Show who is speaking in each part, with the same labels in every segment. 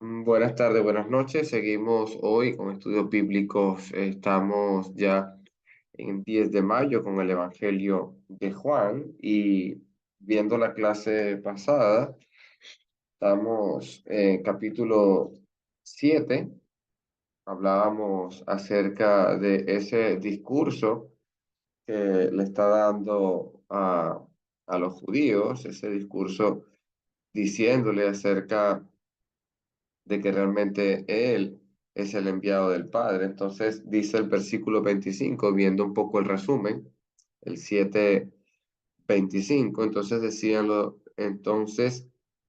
Speaker 1: Buenas tardes, buenas noches. Seguimos hoy con estudios bíblicos. Estamos ya en 10 de mayo con el Evangelio de Juan y viendo la clase pasada, estamos en capítulo 7. Hablábamos acerca de ese discurso que le está dando a los judíos, ese discurso diciéndole acerca de que realmente Él es el enviado del Padre. Entonces dice el versículo 25, viendo un poco el resumen, el 7:25, entonces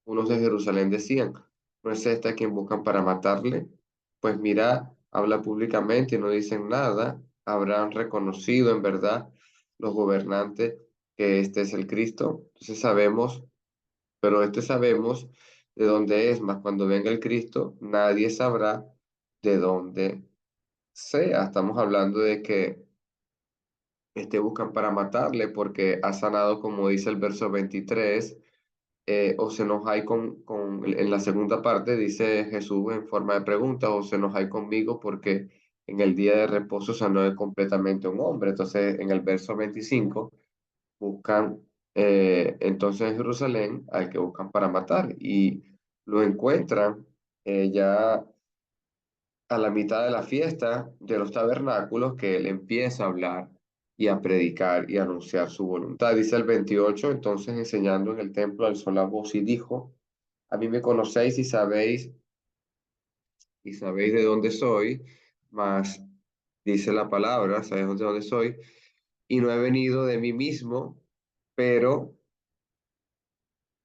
Speaker 1: unos de Jerusalén decían, ¿no es esta quien buscan para matarle? Pues mira, habla públicamente y no dicen nada. Habrán reconocido en verdad los gobernantes que este es el Cristo. Entonces sabemos, pero sabemos de dónde es, mas cuando venga el Cristo, nadie sabrá de dónde sea. Estamos hablando de que buscan para matarle porque ha sanado, como dice el verso 23, o se enojáis en la segunda parte dice Jesús en forma de pregunta, o se enojáis conmigo porque en el día de reposo sanó completamente un hombre. Entonces, en el verso 25 buscan entonces en Jerusalén al que buscan para matar y lo encuentran ya a la mitad de la fiesta de los tabernáculos que él empieza a hablar y a predicar y a anunciar su voluntad. Dice el 28, entonces enseñando en el templo alzó la voz y dijo, a mí me conocéis y sabéis de dónde soy, mas dice la palabra, sabéis de dónde soy, y no he venido de mí mismo, pero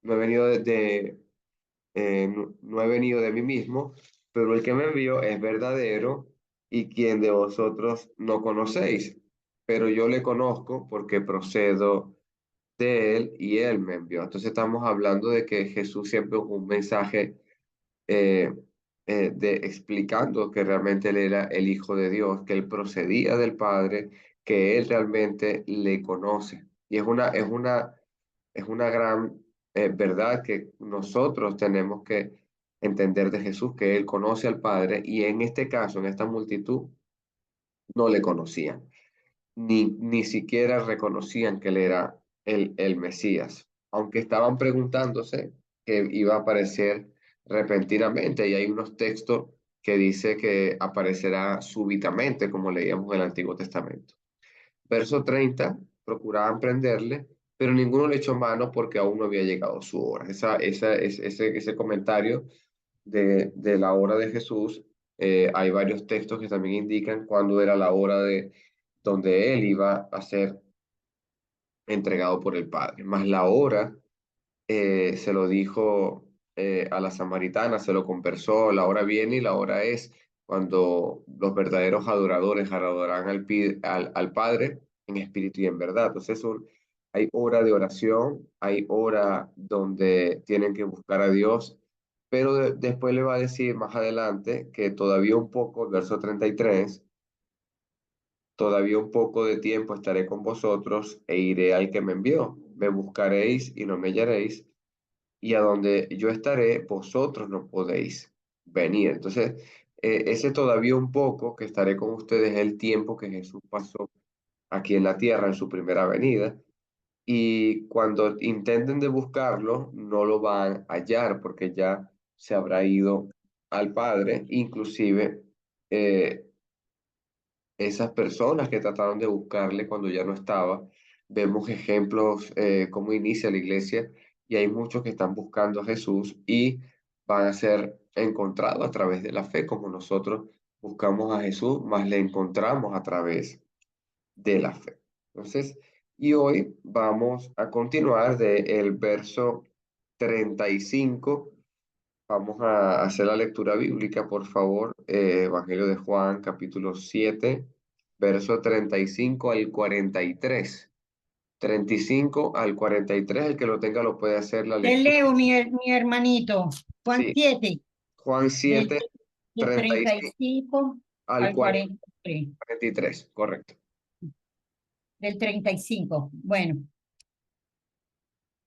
Speaker 1: no he venido no he venido de mí mismo, pero el que me envió es verdadero y quien de vosotros no conocéis, pero yo le conozco porque procedo de él y él me envió. Entonces estamos hablando de que Jesús siempre un mensaje eh, explicando que realmente él era el Hijo de Dios, que él procedía del Padre, que él realmente le conoce. Y es una gran verdad que nosotros tenemos que entender de Jesús, que Él conoce al Padre y en este caso, en esta multitud, no le conocían, ni siquiera reconocían que Él era el Mesías, aunque estaban preguntándose que iba a aparecer repentinamente y hay unos textos que dice que aparecerá súbitamente, como leíamos en el Antiguo Testamento. Verso 30, procuraban prenderle, pero ninguno le echó mano porque aún no había llegado su hora. Ese comentario de la hora de Jesús, hay varios textos que también indican cuándo era la hora de donde él iba a ser entregado por el Padre. Más la hora se lo dijo a la samaritana, se lo conversó, la hora viene y la hora es cuando los verdaderos adoradores adorarán al Padre en espíritu y en verdad. Entonces hay hora de oración, hay hora donde tienen que buscar a Dios, pero después le va a decir más adelante que todavía un poco, verso 33, todavía un poco de tiempo estaré con vosotros e iré al que me envió. Me buscaréis y no me hallaréis y a donde yo estaré, vosotros no podéis venir. Entonces, ese todavía un poco que estaré con ustedes es el tiempo que Jesús pasó aquí en la tierra en su primera venida. Y cuando intenten de buscarlo, no lo van a hallar porque ya se habrá ido al Padre. Inclusive, eh, esas personas que trataron de buscarle cuando ya no estaba. Vemos ejemplos cómo inicia la iglesia y hay muchos que están buscando a Jesús y van a ser encontrados a través de la fe, como nosotros buscamos a Jesús, más le encontramos a través de la fe. Entonces, y hoy vamos a continuar del verso 35. Vamos a hacer la lectura bíblica, por favor. Evangelio de Juan, capítulo 7, verso 35 al 43. 35 al 43, el que lo tenga lo puede hacer la
Speaker 2: Te
Speaker 1: lectura.
Speaker 2: leo, mi hermanito. Juan
Speaker 1: Sí,
Speaker 2: 7
Speaker 1: Juan
Speaker 2: del,
Speaker 1: 7,
Speaker 2: del
Speaker 1: 35
Speaker 2: 35
Speaker 1: al
Speaker 2: al 43,
Speaker 1: 43, correcto.
Speaker 2: del 35. Bueno,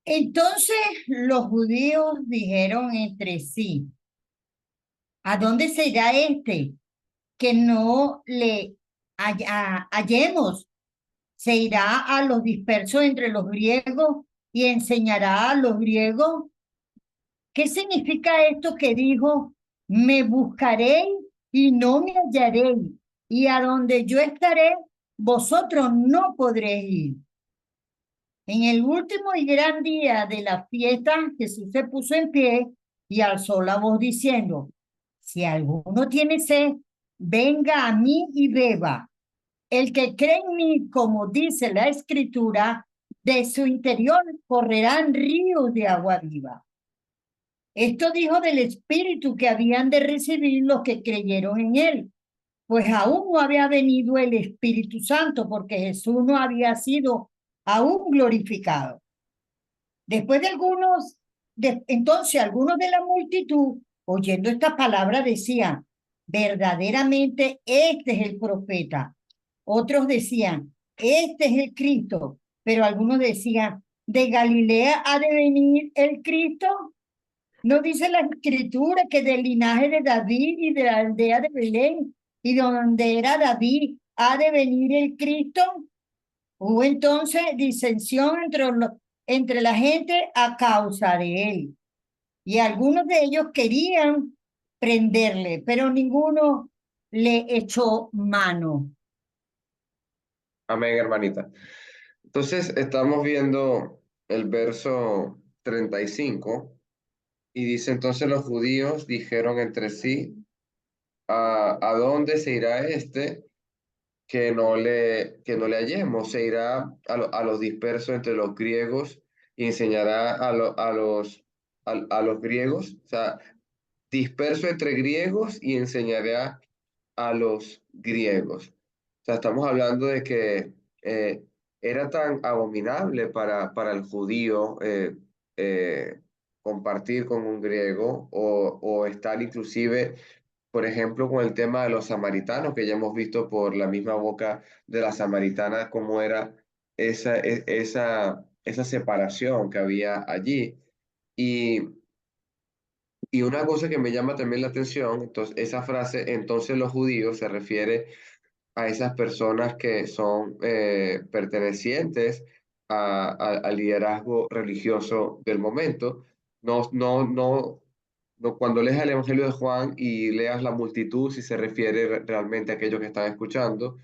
Speaker 2: entonces los judíos dijeron entre sí, ¿A dónde se irá este que no le hallemos? ¿Se irá a los dispersos entre los griegos y enseñará a los griegos? ¿Qué significa esto que dijo, me buscaréis y no me hallaréis, y a donde yo estaré, vosotros no podréis ir? En el último y gran día de la fiesta, Jesús se puso en pie y alzó la voz diciendo, si alguno tiene sed, venga a mí y beba. El que cree en mí, como dice la Escritura, de su interior correrán ríos de agua viva. Esto dijo del Espíritu que habían de recibir los que creyeron en él, pues aún no había venido el Espíritu Santo, porque Jesús no había sido aún glorificado. Después de entonces algunos de la multitud, oyendo esta palabra, decían, verdaderamente este es el profeta. Otros decían, este es el Cristo. Pero algunos decían, ¿de Galilea ha de venir el Cristo? ¿No dice la Escritura que del linaje de David y de la aldea de Belén y de donde era David ha de venir el Cristo? Hubo entonces disensión entre la gente a causa de él. Y algunos de ellos querían prenderle, pero ninguno le echó mano.
Speaker 1: Amén, hermanita. Entonces, estamos viendo el verso 35 y dice, entonces los judíos dijeron entre sí, ¿a dónde se irá este que no le hallemos? Se irá a los dispersos entre los griegos y enseñará a los griegos, o sea, disperso entre griegos y enseñará a los griegos. O sea, estamos hablando de que eh, era tan abominable para el judío eh, compartir con un griego o estar inclusive, por ejemplo, con el tema de los samaritanos, que ya hemos visto por la misma boca de la samaritana cómo era esa separación que había allí. Y y una cosa que me llama también la atención, entonces, esa frase, entonces los judíos, se refiere a esas personas que son pertenecientes al liderazgo religioso del momento. No, cuando leas el Evangelio de Juan y leas la multitud, si se refiere realmente a aquellos que están escuchando,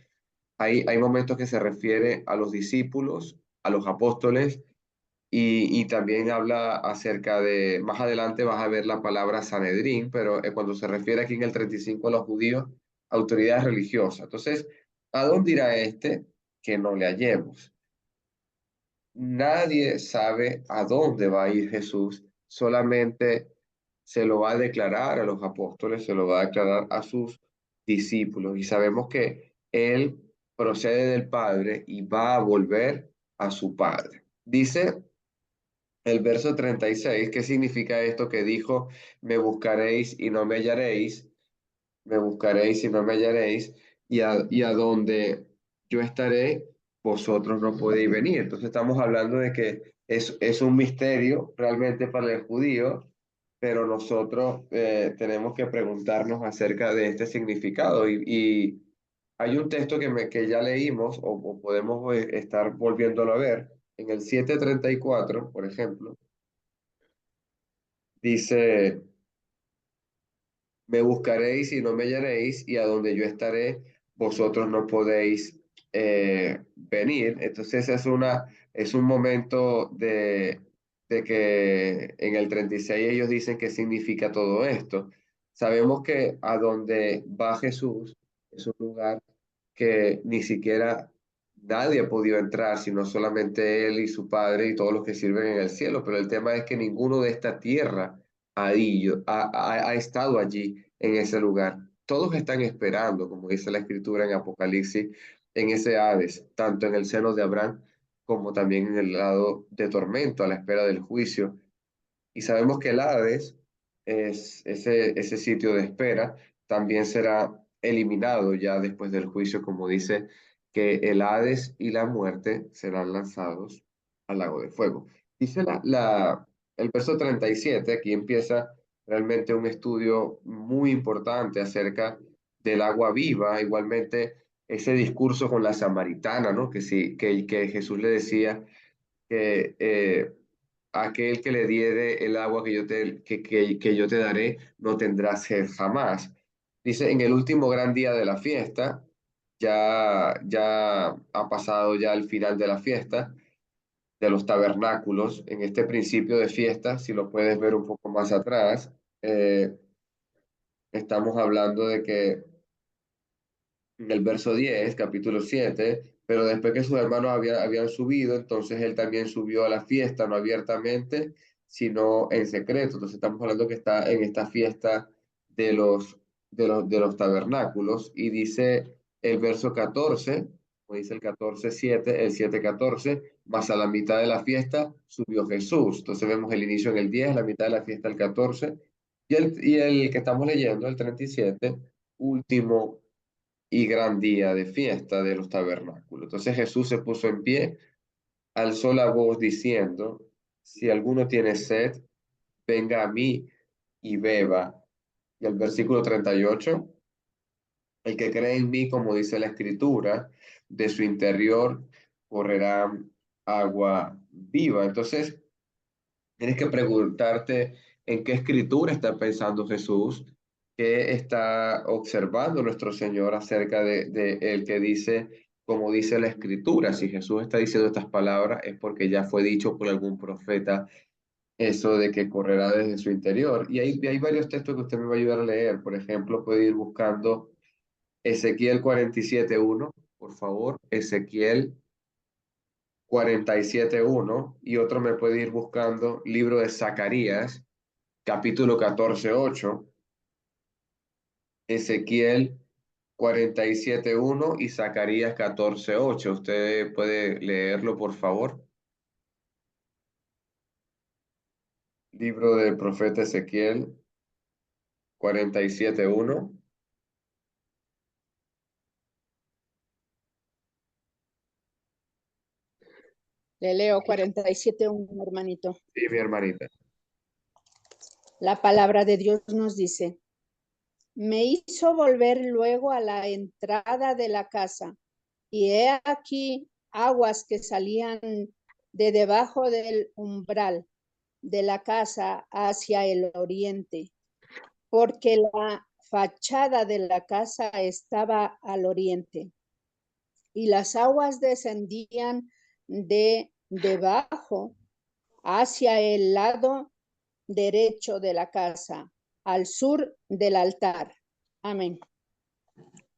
Speaker 1: hay momentos que se refiere a los discípulos, a los apóstoles, y también habla acerca de, más adelante vas a ver la palabra Sanedrín, pero cuando se refiere aquí en el 35 a los judíos, autoridades religiosas. Entonces, ¿a dónde irá este que no le hallemos? Nadie sabe a dónde va a ir Jesús, solamente se lo va a declarar a los apóstoles, se lo va a declarar a sus discípulos. Y sabemos que Él procede del Padre y va a volver a su Padre. Dice el verso 36, ¿qué significa esto que dijo, me buscaréis y no me hallaréis? Me buscaréis y no me hallaréis, y a donde yo estaré, vosotros no podéis venir. Entonces estamos hablando de que es un misterio realmente para el judío, pero nosotros tenemos que preguntarnos acerca de este significado. Y hay un texto que ya leímos, o podemos estar volviéndolo a ver, en el 7:34, por ejemplo. Dice, me buscaréis y no me hallaréis, y a donde yo estaré, vosotros no podéis venir. Entonces es un momento de que en el 36 ellos dicen qué significa todo esto. Sabemos que a donde va Jesús es un lugar que ni siquiera nadie ha podido entrar, sino solamente Él y su Padre y todos los que sirven en el cielo. Pero el tema es que ninguno de esta tierra ha estado allí en ese lugar. Todos están esperando, como dice la Escritura en Apocalipsis, en ese Hades, tanto en el seno de Abraham como también en el lado de tormento, a la espera del juicio. Y sabemos que el Hades es ese sitio de espera, también será eliminado ya después del juicio, como dice que el Hades y la muerte serán lanzados al lago de fuego. Dice el verso 37, aquí empieza realmente un estudio muy importante acerca del agua viva, igualmente ese discurso con la samaritana, ¿no? Que sí, que Jesús le decía que aquel que le diere el agua que yo te daré, no tendrá sed jamás. Dice, en el último gran día de la fiesta, ya ha pasado ya el final de la fiesta, de los tabernáculos, en este principio de fiesta, si lo puedes ver un poco más atrás, estamos hablando de que en el verso 10 capítulo 7 pero después que sus hermanos habían subido, entonces él también subió a la fiesta, no abiertamente, sino en secreto. Entonces estamos hablando que está en esta fiesta de los tabernáculos, y dice el verso 14 o dice el 14:7, el 7:14, más a la mitad de la fiesta subió Jesús. Entonces vemos el inicio en el 10, la mitad de la fiesta el 14, y el que estamos leyendo, el 37, último y gran día de fiesta de los tabernáculos. Entonces Jesús se puso en pie, alzó la voz diciendo, si alguno tiene sed, venga a mí y beba. Y el versículo 38, el que cree en mí, como dice la escritura, de su interior correrá agua viva. Entonces, tienes que preguntarte en qué escritura está pensando Jesús, qué está observando nuestro Señor acerca de el que dice, como dice la escritura. Si Jesús está diciendo estas palabras es porque ya fue dicho por algún profeta eso de que correrá desde su interior. Y hay varios textos que usted me va a ayudar a leer. Por ejemplo, puede ir buscando Ezequiel 47:1, por favor. Ezequiel 47:1, y otro me puede ir buscando libro de Zacarías capítulo 14:8, Ezequiel 47:1 y Zacarías 14:8. ¿Usted puede leerlo, por favor? Libro del profeta Ezequiel 47:1.
Speaker 3: Le leo 47:1, hermanito.
Speaker 1: Sí, mi hermanita.
Speaker 3: La palabra de Dios nos dice, me hizo volver luego a la entrada de la casa, y he aquí aguas que salían de debajo del umbral de la casa hacia el oriente, porque la fachada de la casa estaba al oriente, y las aguas descendían de debajo hacia el lado derecho de la casa, al sur del altar. Amén.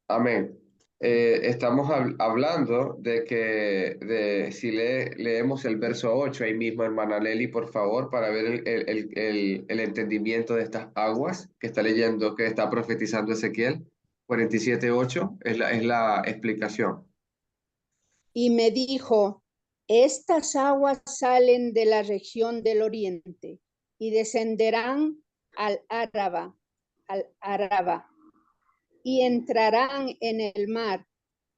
Speaker 1: Amén. Estamos hablando de que si leemos el verso 8 ahí mismo, hermana Leli, por favor, para ver el entendimiento de estas aguas que está leyendo, que está profetizando Ezequiel. 47:8 es la explicación.
Speaker 3: Y me dijo, estas aguas salen de la región del oriente y descenderán al Araba, y entrarán en el mar,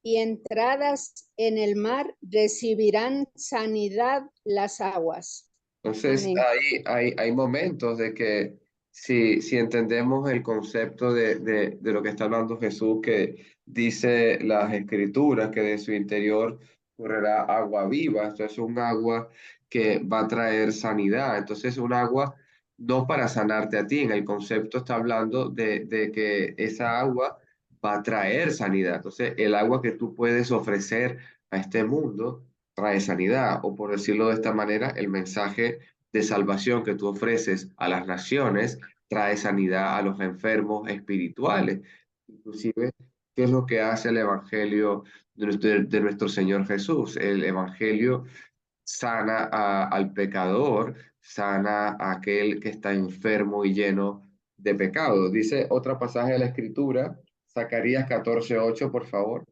Speaker 3: y entradas en el mar recibirán sanidad las aguas.
Speaker 1: Entonces,
Speaker 3: Amén.
Speaker 1: hay momentos de que si entendemos el concepto de lo que está hablando Jesús, que dice las escrituras, que de su interior correrá agua viva, esto es un agua que va a traer sanidad. Entonces, un agua no para sanarte a ti, en el concepto está hablando de que esa agua va a traer sanidad. Entonces, el agua que tú puedes ofrecer a este mundo trae sanidad, o por decirlo de esta manera, el mensaje de salvación que tú ofreces a las naciones trae sanidad a los enfermos espirituales. Inclusive, ¿qué es lo que hace el Evangelio de nuestro Señor Jesús? El Evangelio sana al pecador, sana a aquel que está enfermo y lleno de pecado. Dice otro pasaje de la Escritura, Zacarías 14:8, por favor.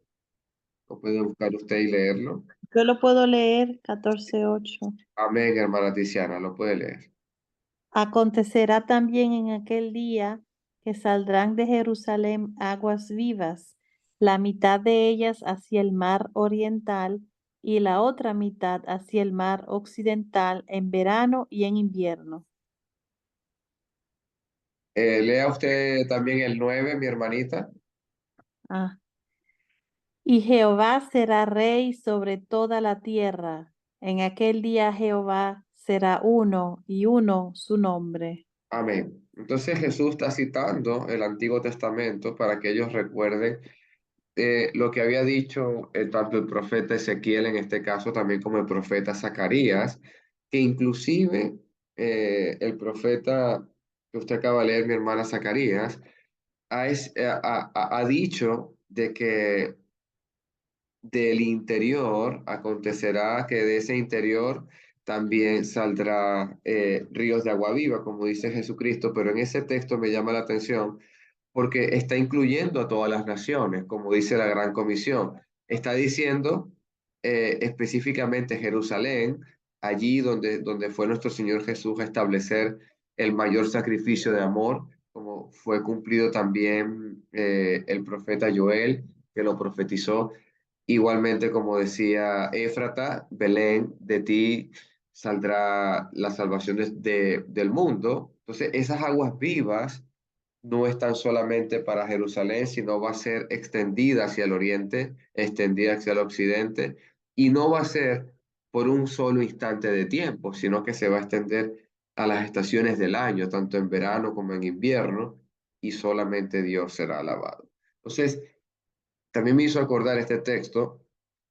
Speaker 1: Lo puede buscar usted y leerlo.
Speaker 4: Yo lo puedo leer 14:8.
Speaker 1: Amén, hermana Tiziana, lo puede leer.
Speaker 4: Acontecerá también en aquel día que saldrán de Jerusalén aguas vivas, la mitad de ellas hacia el mar oriental y la otra mitad hacia el mar occidental en verano y en invierno.
Speaker 1: Lea usted también el 9, mi hermanita.
Speaker 4: Ah. Y Jehová será rey sobre toda la tierra. En aquel día Jehová será uno y uno su nombre.
Speaker 1: Amén. Entonces Jesús está citando el Antiguo Testamento para que ellos recuerden lo que había dicho tanto el profeta Ezequiel en este caso, también como el profeta Zacarías, que inclusive el profeta que usted acaba de leer, mi hermana Zacarías, ha dicho de que del interior acontecerá que de ese interior también saldrá ríos de agua viva, como dice Jesucristo, pero en ese texto me llama la atención porque está incluyendo a todas las naciones, como dice la Gran Comisión. Está diciendo específicamente Jerusalén, allí donde fue nuestro Señor Jesús a establecer el mayor sacrificio de amor, como fue cumplido también el profeta Joel, que lo profetizó. Igualmente, como decía Éfrata, Belén, de ti saldrá la salvación del mundo. Entonces, esas aguas vivas no están solamente para Jerusalén, sino va a ser extendida hacia el oriente, extendida hacia el occidente, y no va a ser por un solo instante de tiempo, sino que se va a extender a las estaciones del año, tanto en verano como en invierno, y solamente Dios será alabado. Entonces, también me hizo acordar este texto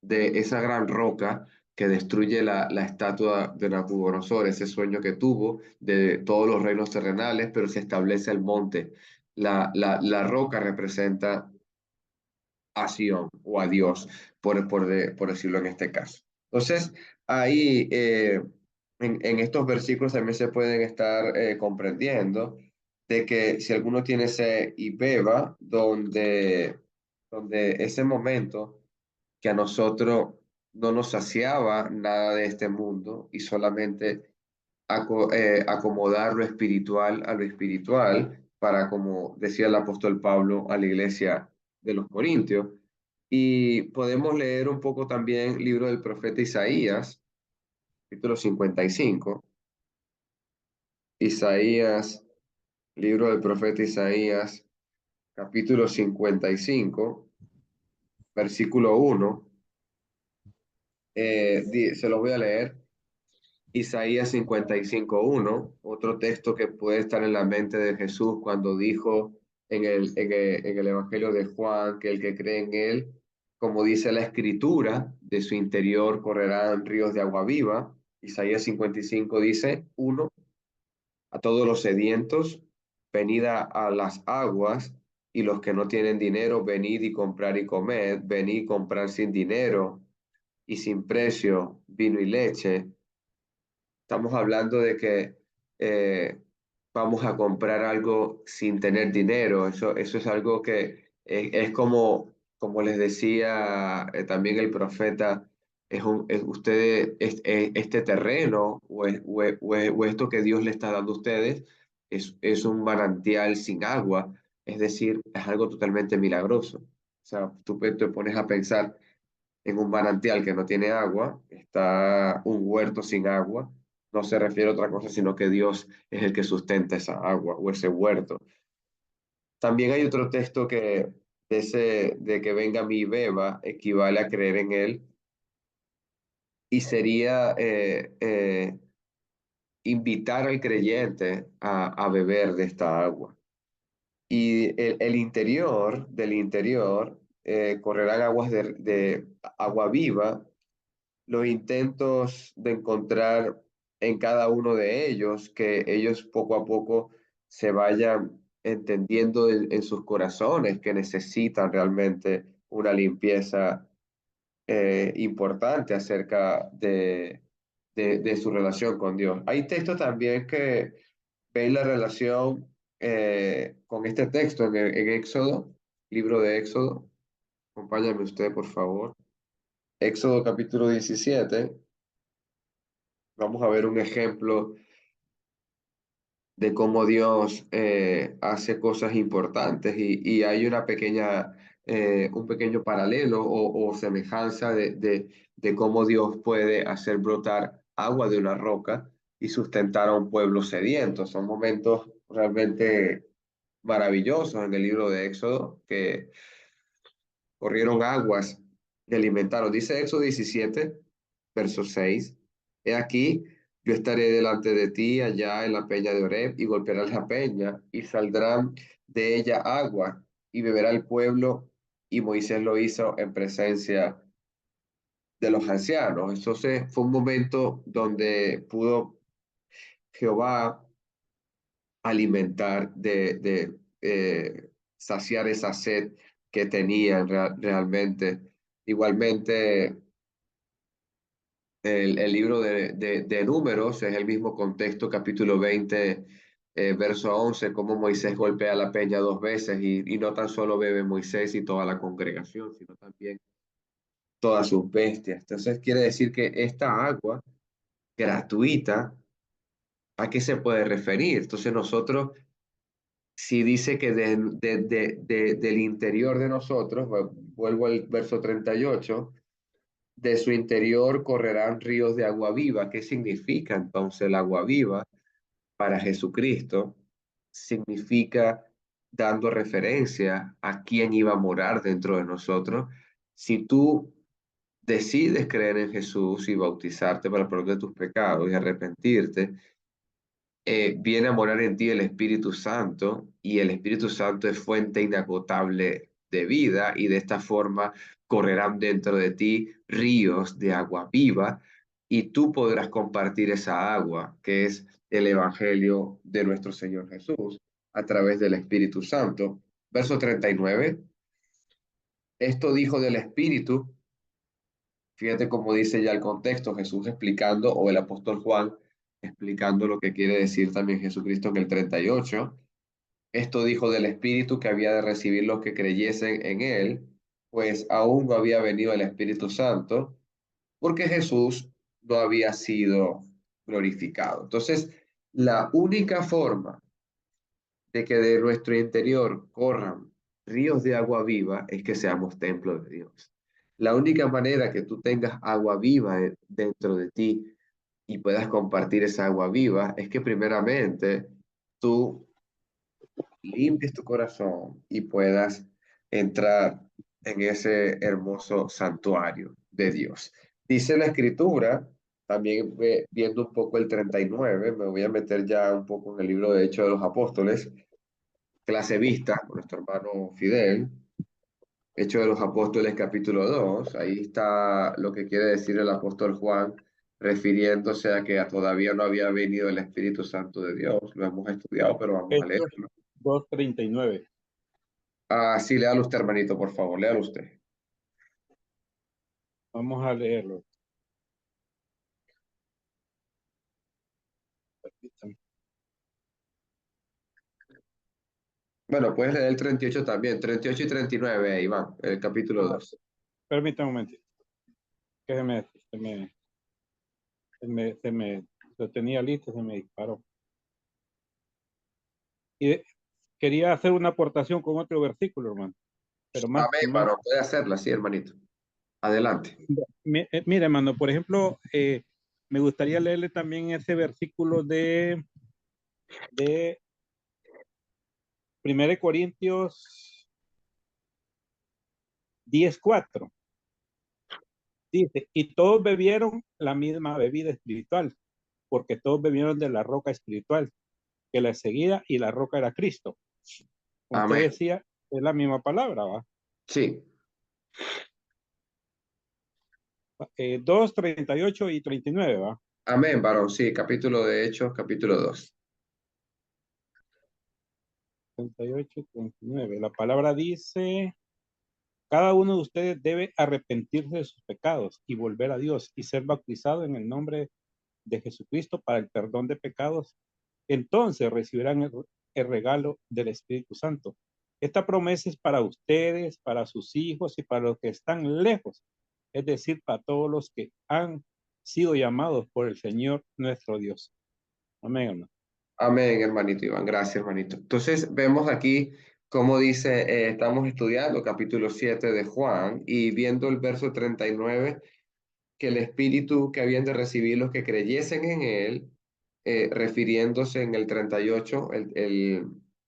Speaker 1: de esa gran roca que destruye la estatua de Nabucodonosor, ese sueño que tuvo de todos los reinos terrenales, pero se establece el monte. La roca representa a Sion o a Dios, por decirlo en este caso. Entonces, ahí en estos versículos también se pueden estar comprendiendo de que si alguno tiene sed y beba, donde ese momento que a nosotros no nos saciaba nada de este mundo y solamente acomodar lo espiritual a lo espiritual para, como decía el apóstol Pablo a la iglesia de los Corintios. Y podemos leer un poco también el libro del profeta Isaías, capítulo 55. Isaías, libro del profeta Isaías, capítulo 55, versículo 1. Se los voy a leer. Isaías 55:1, otro texto que puede estar en la mente de Jesús cuando dijo en el Evangelio de Juan que el que cree en él, como dice la escritura, de su interior correrán ríos de agua viva. Isaías 55 dice, 1, a todos los sedientos, venid a las aguas, y los que no tienen dinero, venid y comprar y comed, venid y comprar sin dinero y sin precio vino y leche. Estamos hablando de que eh, vamos a comprar algo sin tener dinero. Eso es algo que es como les decía también el profeta, ustedes, este terreno o esto que Dios le está dando a ustedes es un manantial sin agua. Es decir, es algo totalmente milagroso. O sea, tú te pones a pensar en un manantial que no tiene agua, está un huerto sin agua, no se refiere a otra cosa, sino que Dios es el que sustenta esa agua o ese huerto. También hay otro texto que de que venga mi beba equivale a creer en él y sería invitar al creyente a beber de esta agua. Y el interior del interior correrán aguas de agua viva. Los intentos de encontrar en cada uno de ellos, que ellos poco a poco se vayan entendiendo en sus corazones que necesitan realmente una limpieza importante acerca de su relación con Dios. Hay textos también que ven la relación con este texto en Éxodo, libro de Éxodo. Acompáñame usted, por favor. Éxodo capítulo 17. Vamos a ver un ejemplo de cómo Dios hace cosas importantes y hay un pequeño paralelo o semejanza de cómo Dios puede hacer brotar agua de una roca y sustentar a un pueblo sediento. Son momentos realmente maravillosos en el libro de Éxodo, que corrieron aguas y alimentaron. Dice Éxodo 17, verso 6. He aquí, yo estaré delante de ti allá en la peña de Oreb y golpearás la peña y saldrán de ella agua y beberá el pueblo. Y Moisés lo hizo en presencia de los ancianos. Entonces fue un momento donde pudo Jehová alimentar, saciar esa sed que tenían realmente. Igualmente, el libro de Números es el mismo contexto, capítulo 20, verso 11, cómo Moisés golpea la peña 2 veces y no tan solo bebe Moisés y toda la congregación, sino también todas sus bestias. Entonces quiere decir que esta agua gratuita, ¿a qué se puede referir? Entonces nosotros, si dice que del interior de nosotros, vuelvo al verso 38, de su interior correrán ríos de agua viva. ¿Qué significa entonces el agua viva para Jesucristo? Significa dando referencia a quién iba a morar dentro de nosotros. Si tú decides creer en Jesús y bautizarte para el perdón de tus pecados y arrepentirte, viene a morar en ti el Espíritu Santo y el Espíritu Santo es fuente inagotable de vida y de esta forma correrán dentro de ti ríos de agua viva y tú podrás compartir esa agua que es el Evangelio de nuestro Señor Jesús a través del Espíritu Santo. Verso 39. Esto dijo del Espíritu. Fíjate cómo dice ya el contexto, Jesús explicando, o el apóstol Juan explicando lo que quiere decir también Jesucristo en el 38. Esto dijo del Espíritu que había de recibir los que creyesen en él, pues aún no había venido el Espíritu Santo, porque Jesús no había sido glorificado. Entonces, la única forma de que de nuestro interior corran ríos de agua viva es que seamos templo de Dios. La única manera que tú tengas agua viva dentro de ti y puedas compartir esa agua viva es que primeramente tú limpies tu corazón y puedas entrar en ese hermoso santuario de Dios. Dice la escritura, también viendo un poco el 39, me voy a meter ya un poco en el libro de Hechos de los Apóstoles, clase vista con nuestro hermano Fidel, Hechos de los Apóstoles capítulo 2, ahí está lo que quiere decir el apóstol Juan, refiriéndose a que todavía no había venido el Espíritu Santo de Dios. Lo hemos estudiado, pero vamos a
Speaker 5: Hechos
Speaker 1: leerlo.
Speaker 5: 2:39.
Speaker 1: Ah, sí, léalo usted, hermanito, por favor, léalo usted.
Speaker 5: Vamos a leerlo. Permítame.
Speaker 1: Bueno, puedes leer el 38 también, 38 y 39, Iván, el capítulo 2.
Speaker 5: Permítame un momentito. Que lo tenía listo, se me disparó. Y quería hacer una aportación con otro versículo, hermano. Pero más,
Speaker 1: Amén, varón, puede hacerla, sí, hermanito. Adelante.
Speaker 5: mire, hermano, por ejemplo, me gustaría leerle también ese versículo de 1 Corintios 10:4. Dice, y todos bebieron la misma bebida espiritual, porque todos bebieron de la roca espiritual que la seguía y la roca era Cristo. Como usted
Speaker 1: Amén.
Speaker 5: decía, es la misma palabra, ¿va?
Speaker 1: Sí.
Speaker 5: 2:38 y 39, ¿va?
Speaker 1: Amén, varón, sí, capítulo de Hechos, capítulo 2.
Speaker 5: 38 y 39. La palabra dice, cada uno de ustedes debe arrepentirse de sus pecados y volver a Dios y ser bautizado en el nombre de Jesucristo para el perdón de pecados. Entonces recibirán el regalo del Espíritu Santo. Esta promesa es para ustedes, para sus hijos y para los que están lejos, es decir, para todos los que han sido llamados por el Señor nuestro Dios. Amén, hermano.
Speaker 1: Amén, hermanito Iván, gracias, hermanito. Entonces, vemos aquí cómo dice, estamos estudiando capítulo 7 de Juan y viendo el verso 39, que el Espíritu que habían de recibir los que creyesen en él, refiriéndose en el 38,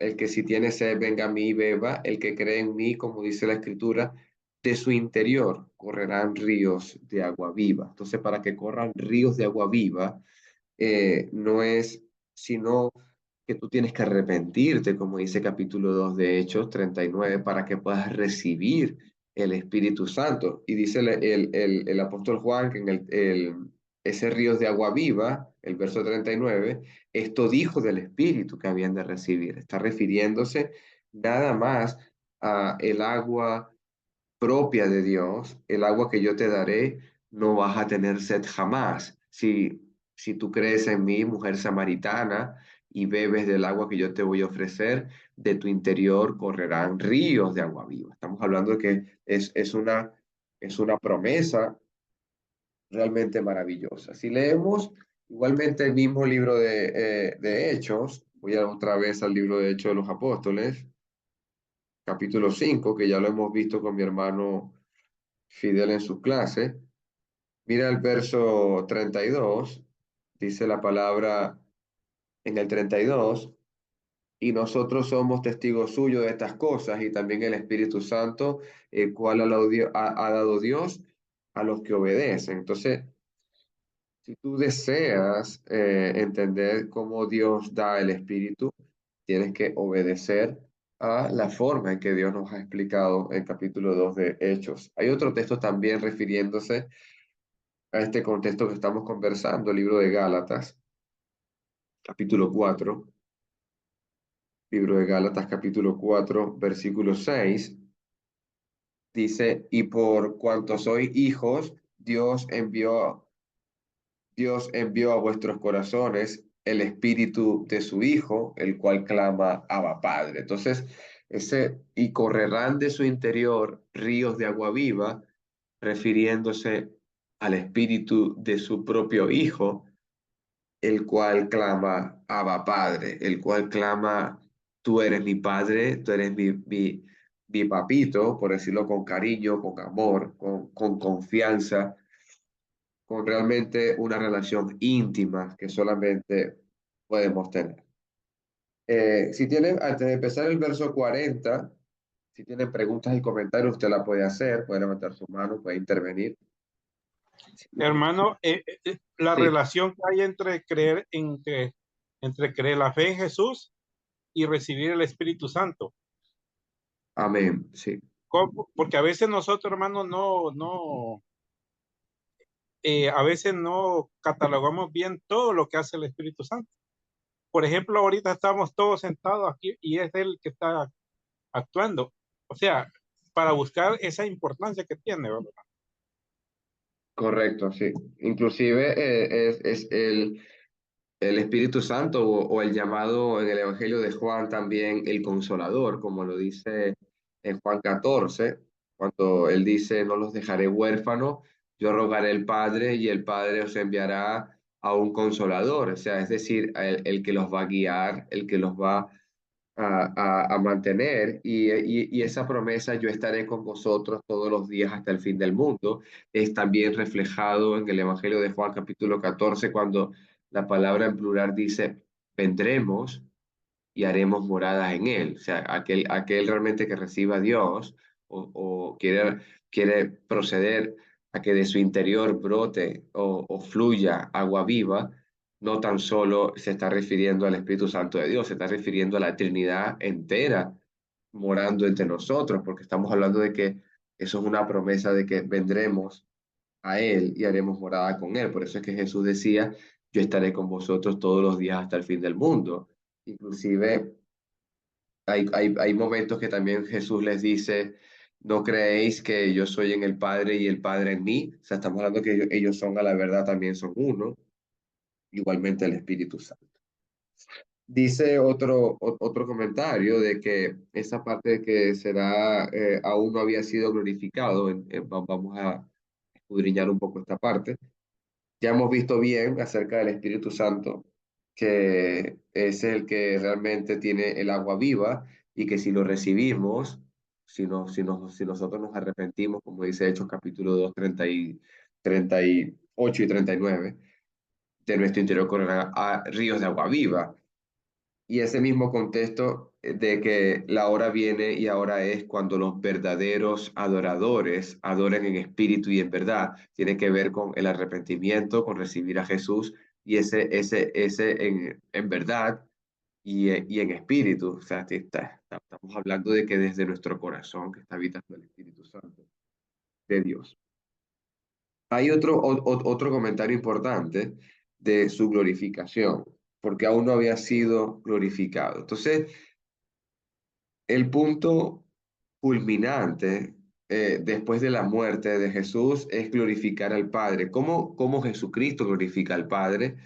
Speaker 1: el que si tiene sed venga a mí y beba, el que cree en mí, como dice la escritura, de su interior correrán ríos de agua viva. Entonces, para que corran ríos de agua viva, no es sino que tú tienes que arrepentirte, como dice capítulo 2 de Hechos 39, para que puedas recibir el Espíritu Santo. Y dice el apóstol Juan que en ese río de agua viva, el verso 39, esto dijo del Espíritu que habían de recibir. Está refiriéndose nada más a el agua propia de Dios, el agua que yo te daré, no vas a tener sed jamás. Si tú crees en mí, mujer samaritana, y bebes del agua que yo te voy a ofrecer, de tu interior correrán ríos de agua viva. Estamos hablando de que es una promesa realmente maravillosa. Si leemos igualmente el mismo libro de Hechos, voy a otra vez al libro de Hechos de los Apóstoles, capítulo 5, que ya lo hemos visto con mi hermano Fidel en su clase. Mira el verso 32, dice la palabra en el 32, y nosotros somos testigos suyos de estas cosas, y también el Espíritu Santo, el cual ha dado Dios a los que obedecen. Entonces, si tú deseas entender cómo Dios da el Espíritu, tienes que obedecer a la forma en que Dios nos ha explicado en capítulo 2 de Hechos. Hay otro texto también refiriéndose a este contexto que estamos conversando, el libro de Gálatas, capítulo 4, libro de Gálatas, capítulo 4, versículo 6, dice, y por cuanto sois hijos, Dios envió a vuestros corazones el espíritu de su Hijo, el cual clama, Abba Padre. Entonces, y correrán de su interior ríos de agua viva, refiriéndose al espíritu de su propio Hijo, el cual clama, Abba Padre, el cual clama, tú eres mi Padre, tú eres mi papito, por decirlo con cariño, con amor, con confianza, con realmente una relación íntima que solamente podemos tener. Si tienen, antes de empezar el verso 40, si tienen preguntas y comentarios, usted la puede hacer, puede levantar su mano, puede intervenir.
Speaker 5: Hermano, la
Speaker 1: Sí,
Speaker 5: relación que hay entre creer la fe en Jesús y recibir el Espíritu Santo.
Speaker 1: amén, sí,
Speaker 5: Porque a veces nosotros, hermanos, a veces no catalogamos bien todo lo que hace el Espíritu Santo. Por ejemplo, ahorita estamos todos sentados aquí y es él que está actuando. O sea, para buscar esa importancia que tiene, ¿verdad?
Speaker 1: correcto, sí. Inclusive es el Espíritu Santo o el llamado en el Evangelio de Juan también el Consolador, como lo dice en Juan 14, cuando él dice, no los dejaré huérfanos, yo rogaré al Padre y el Padre os enviará a un Consolador, o sea, es decir, el que los va a guiar, el que los va a mantener y esa promesa yo estaré con vosotros todos los días hasta el fin del mundo es también reflejado en el Evangelio de Juan capítulo 14 cuando la palabra en plural dice vendremos y haremos moradas en él. O sea, aquel realmente que reciba a Dios o quiere proceder a que de su interior brote o fluya agua viva, no tan solo se está refiriendo al Espíritu Santo de Dios, se está refiriendo a la Trinidad entera morando entre nosotros, porque estamos hablando de que eso es una promesa de que vendremos a Él y haremos morada con Él. Por eso es que Jesús decía, yo estaré con vosotros todos los días hasta el fin del mundo. Inclusive hay momentos que también Jesús les dice, no creéis que yo soy en el Padre y el Padre en mí. O sea, estamos hablando que ellos son a la verdad, también son uno, igualmente el Espíritu Santo. Dice otro comentario de que esa parte de que será, aún no había sido glorificado, vamos a escudriñar un poco esta parte. Ya hemos visto bien acerca del Espíritu Santo, que es el que realmente tiene el agua viva y que si lo recibimos, si nosotros nos arrepentimos, como dice Hechos capítulo 2, 38 y 39, de nuestro interior correrán a ríos de agua viva. Y ese mismo contexto de que la hora viene y ahora es cuando los verdaderos adoradores adoran en espíritu y en verdad. Tiene que ver con el arrepentimiento, con recibir a Jesús y ese en verdad y en espíritu. O sea, estamos hablando de que desde nuestro corazón que está habitando el Espíritu Santo de Dios. Hay otro comentario importante de su glorificación, porque aún no había sido glorificado. Entonces, el punto culminante después de la muerte de Jesús es glorificar al Padre. ¿Cómo Jesucristo glorifica al Padre?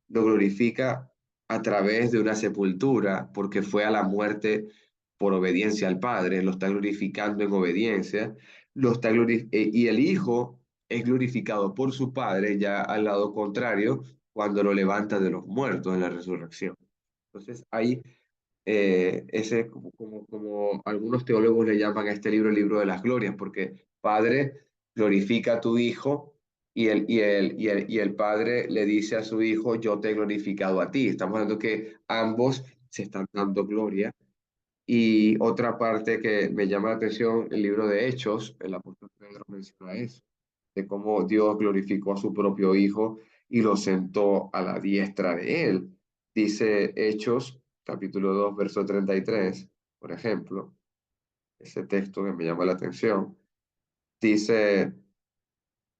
Speaker 1: Lo glorifica a través de una sepultura, porque fue a la muerte por obediencia al Padre, lo está glorificando en obediencia, y el Hijo es glorificado por su Padre ya al lado contrario, cuando lo levanta de los muertos en la resurrección. Entonces, ahí ese, como algunos teólogos le llaman a este libro el libro de las glorias, porque Padre glorifica a tu Hijo y el Padre le dice a su Hijo, yo te he glorificado a ti. Estamos hablando que ambos se están dando gloria. Y otra parte que me llama la atención, el libro de Hechos, el apóstol Pedro menciona eso, de cómo Dios glorificó a su propio Hijo y lo sentó a la diestra de él. Dice Hechos, capítulo 2, verso 33, por ejemplo, ese texto que me llama la atención. Dice,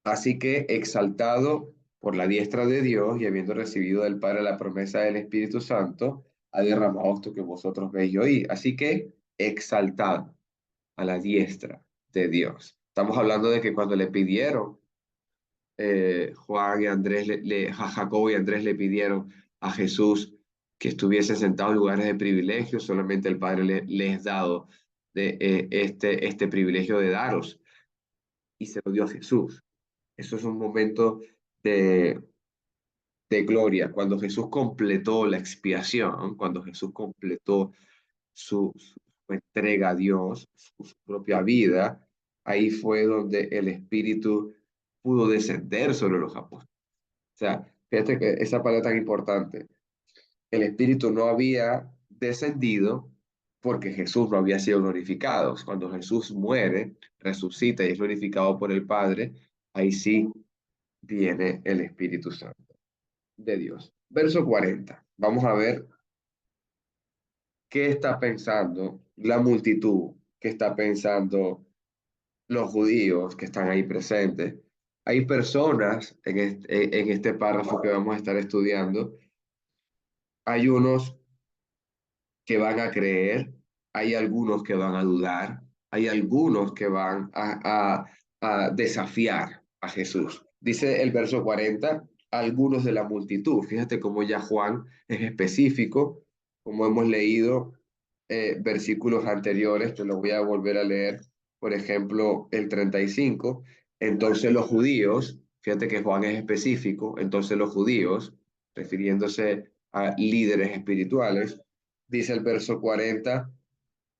Speaker 1: así que exaltado por la diestra de Dios y habiendo recibido del Padre la promesa del Espíritu Santo, ha derramado esto que vosotros veis y oís. Así que exaltado a la diestra de Dios. Estamos hablando de que cuando le pidieron, Juan y Andrés, Jacobo y Andrés le pidieron a Jesús que estuviese sentado en lugares de privilegio, solamente el Padre les ha dado este privilegio de daros y se lo dio a Jesús. Eso es un momento de, de gloria, cuando Jesús completó la expiación, cuando Jesús completó su entrega a Dios, su propia vida, ahí fue donde el Espíritu pudo descender sobre los apóstoles. O sea, fíjate que esa palabra tan importante, el Espíritu no había descendido porque Jesús no había sido glorificado. Cuando Jesús muere, resucita y es glorificado por el Padre, ahí sí viene el Espíritu Santo de Dios. Verso 40. Vamos a ver qué está pensando la multitud, qué está pensando los judíos que están ahí presentes. Hay personas en este párrafo que vamos a estar estudiando. Hay unos que van a creer, hay algunos que van a dudar, hay algunos que van a desafiar a Jesús. Dice el verso 40, algunos de la multitud. Fíjate cómo ya Juan es específico, como hemos leído versículos anteriores, te lo voy a volver a leer, por ejemplo, el 35. Entonces los judíos, fíjate que Juan es específico, entonces los judíos, refiriéndose a líderes espirituales, dice el verso 40,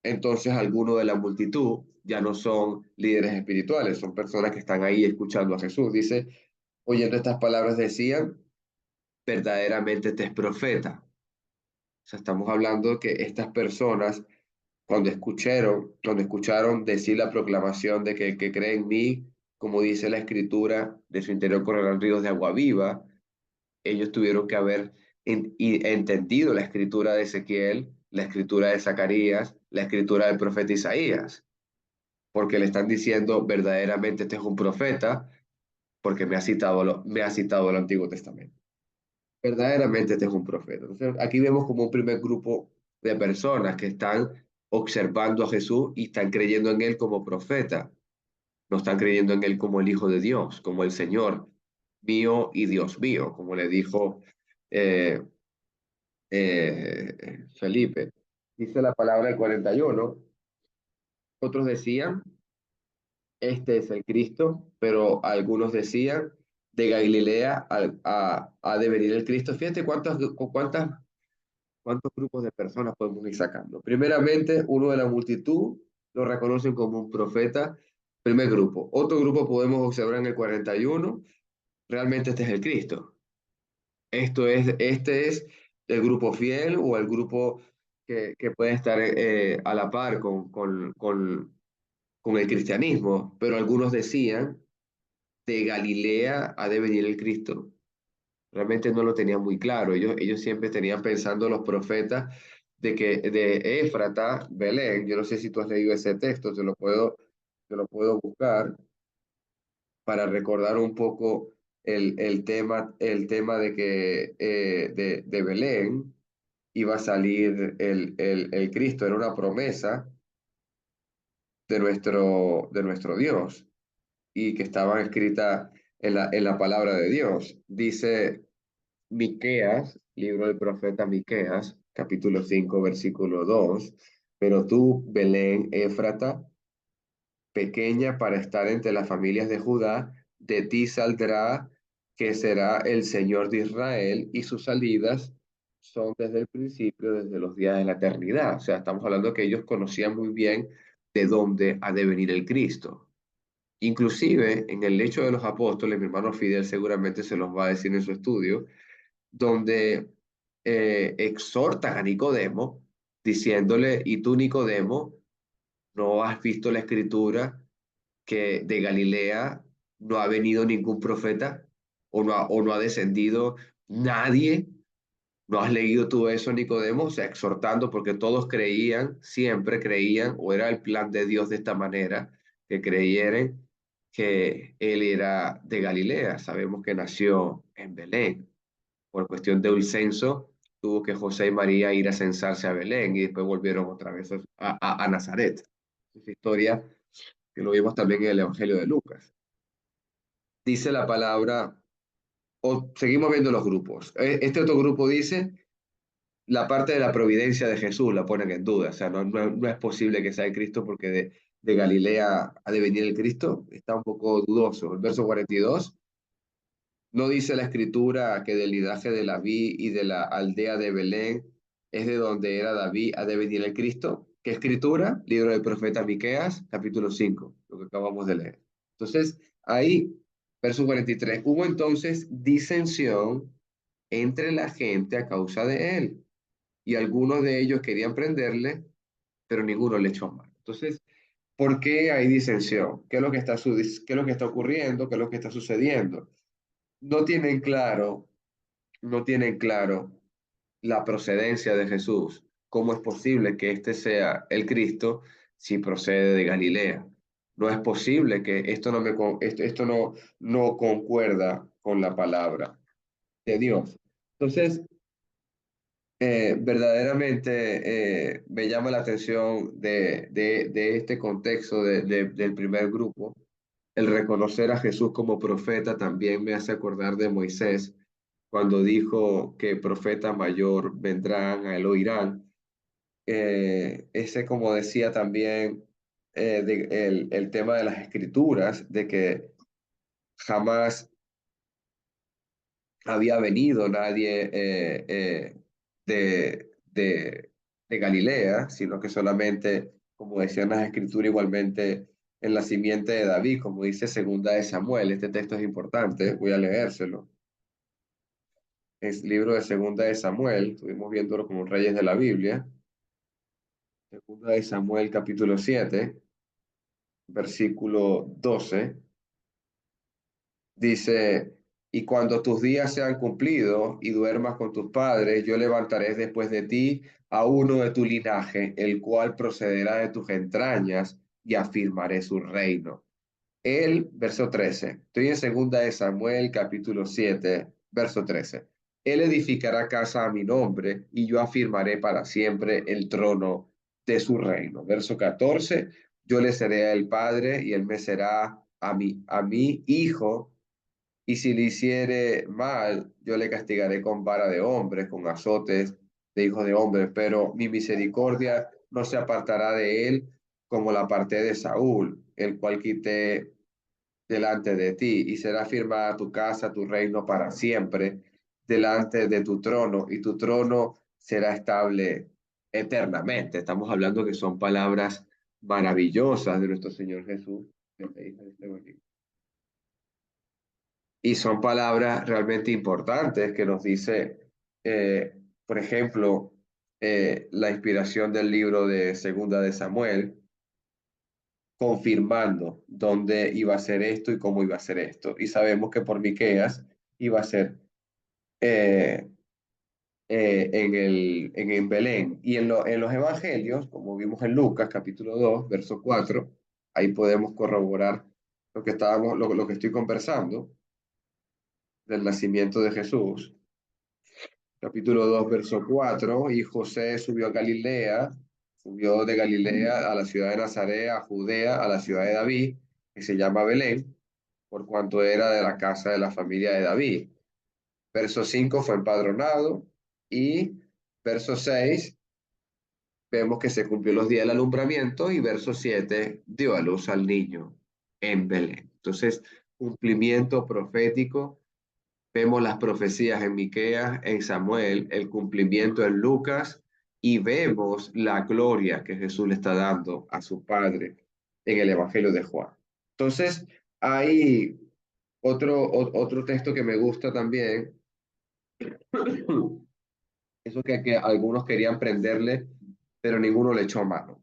Speaker 1: entonces algunos de la multitud ya no son líderes espirituales, son personas que están ahí escuchando a Jesús. Dice, oyendo estas palabras decían, verdaderamente este es profeta. O sea, estamos hablando de que estas personas, cuando escucharon decir la proclamación de que el que cree en mí, como dice la escritura, de su interior correrán ríos de agua viva, ellos tuvieron que haber entendido la escritura de Ezequiel, la escritura de Zacarías, la escritura del profeta Isaías, porque le están diciendo verdaderamente este es un profeta, porque me ha citado el Antiguo Testamento. Verdaderamente este es un profeta. Entonces, aquí vemos como un primer grupo de personas que están observando a Jesús y están creyendo en él como profeta. No están creyendo en él como el Hijo de Dios, como el Señor mío y Dios mío, como le dijo eh, Felipe. Dice la palabra del 41. Otros decían, este es el Cristo, pero algunos decían, de Galilea ha de venir el Cristo. Fíjate cuántos grupos de personas podemos ir sacando. Primeramente, uno de la multitud lo reconocen como un profeta, primer grupo. Otro grupo podemos observar en el 41, realmente este es el Cristo. Este es el grupo fiel o el grupo que puede estar a la par con el cristianismo, pero algunos decían, de Galilea ha de venir el Cristo. Realmente no lo tenían muy claro. Ellos siempre tenían pensando los profetas de que de Éfrata, Belén, yo no sé si tú has leído ese texto, te lo puedo buscar para recordar un poco el tema de que de Belén iba a salir el Cristo, era una promesa de nuestro Dios y que estaba escrita en la palabra de Dios. Dice Miqueas, libro del profeta Miqueas, capítulo 5 versículo 2, pero tú, Belén, Éfrata, pequeña para estar entre las familias de Judá, de ti saldrá que será el Señor de Israel y sus salidas son desde el principio, desde los días de la eternidad. O sea, estamos hablando que ellos conocían muy bien de dónde ha de venir el Cristo. Inclusive en el Hecho de los Apóstoles, mi hermano Fidel seguramente se los va a decir en su estudio, donde exhortan a Nicodemo, diciéndole, y tú Nicodemo, ¿no has visto la escritura que de Galilea no ha venido ningún profeta o no ha descendido nadie? ¿No has leído tú eso, Nicodemo? O sea, exhortando porque todos creían, siempre creían, o era el plan de Dios de esta manera, que creyeran que él era de Galilea. Sabemos que nació en Belén. Por cuestión de un censo, tuvo que José y María ir a censarse a Belén y después volvieron otra vez a Nazaret. Esa historia que lo vimos también en el Evangelio de Lucas. Dice la palabra, o seguimos viendo los grupos. Este otro grupo dice, la parte de la providencia de Jesús la ponen en duda. O sea, no es posible que sea el Cristo porque de Galilea ha de venir el Cristo. Está un poco dudoso. El verso 42 no dice la escritura que del linaje de David y de la aldea de Belén es de donde era David, ha de venir el Cristo. ¿Qué escritura? Libro del profeta Miqueas, capítulo 5, lo que acabamos de leer. Entonces, ahí, verso 43, hubo entonces disensión entre la gente a causa de él, y algunos de ellos querían prenderle, pero ninguno le echó mano. Entonces, ¿por qué hay disensión? ¿Qué es lo que está, qué es lo que está ocurriendo? ¿Qué es lo que está sucediendo? No tienen claro, no tienen claro la procedencia de Jesús. ¿Cómo es posible que este sea el Cristo si procede de Galilea? No es posible que esto no concuerda con la palabra de Dios. Entonces, verdaderamente me llama la atención de este contexto del primer grupo. El reconocer a Jesús como profeta también me hace acordar de Moisés cuando dijo que profeta mayor vendrán, a él oirán. Ese, como decía también, el tema de las escrituras, de que jamás había venido nadie de Galilea, sino que solamente, como decían las escrituras, igualmente en la simiente de David, como dice segunda de Samuel. Este texto es importante, voy a leérselo. Es libro de segunda de Samuel, estuvimos viéndolo como reyes de la Biblia. Segunda de Samuel, capítulo 7, versículo 12. Dice, y cuando tus días sean cumplidos y duermas con tus padres, yo levantaré después de ti a uno de tu linaje, el cual procederá de tus entrañas y afirmaré su reino. Él, verso 13, estoy en segunda de Samuel, capítulo 7, verso 13. Él edificará casa a mi nombre y yo afirmaré para siempre el trono de su reino. Verso 14, yo le seré el padre y él me será a mí hijo, y si le hiciere mal, yo le castigaré con vara de hombres, con azotes de hijos de hombres, pero mi misericordia no se apartará de él como la aparté de Saúl, el cual quité delante de ti, y será firmada tu casa, tu reino para siempre, delante de tu trono, y tu trono será estable eternamente. Estamos hablando que son palabras maravillosas de nuestro Señor Jesús. Y son palabras realmente importantes que nos dice, por ejemplo, la inspiración del libro de Segunda de Samuel, confirmando dónde iba a ser esto y cómo iba a ser esto. Y sabemos que por Miqueas iba a ser eh, en Belén. Y en los evangelios, como vimos en Lucas capítulo 2 verso 4, ahí podemos corroborar lo que estoy conversando del nacimiento de Jesús. Capítulo 2 verso 4, y José subió a Galilea, subió de Galilea a la ciudad de Nazaret, a Judea, a la ciudad de David, que se llama Belén, por cuanto era de la casa de la familia de David. Verso 5 fue empadronado, y verso 6 vemos que se cumplió los días del alumbramiento, y verso 7 dio a luz al niño en Belén. Entonces, cumplimiento profético. Vemos las profecías en Miqueas, en Samuel, el cumplimiento en Lucas, y vemos la gloria que Jesús le está dando a su Padre en el Evangelio de Juan. Entonces, hay otro texto que me gusta también, eso que algunos querían prenderle, pero ninguno le echó mano.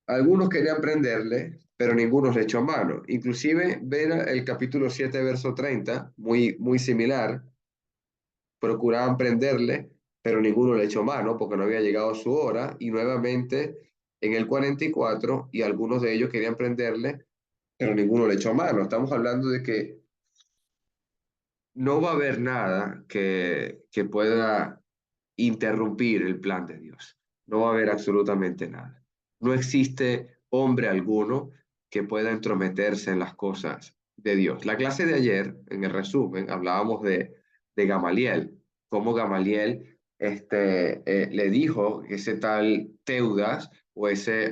Speaker 1: Algunos querían prenderle, pero ninguno le echó mano. Inclusive, ven el capítulo 7, verso 30, muy similar. Procuraban prenderle, pero ninguno le echó mano porque no había llegado su hora. Y nuevamente en el 44, y algunos de ellos querían prenderle, pero ninguno le echó mano. Estamos hablando de que no va a haber nada que pueda interrumpir el plan de Dios. No va a haber absolutamente nada. No existe hombre alguno que pueda entrometerse en las cosas de Dios. La clase de ayer, en el resumen, hablábamos de Gamaliel, cómo Gamaliel le dijo que ese tal Teudas o ese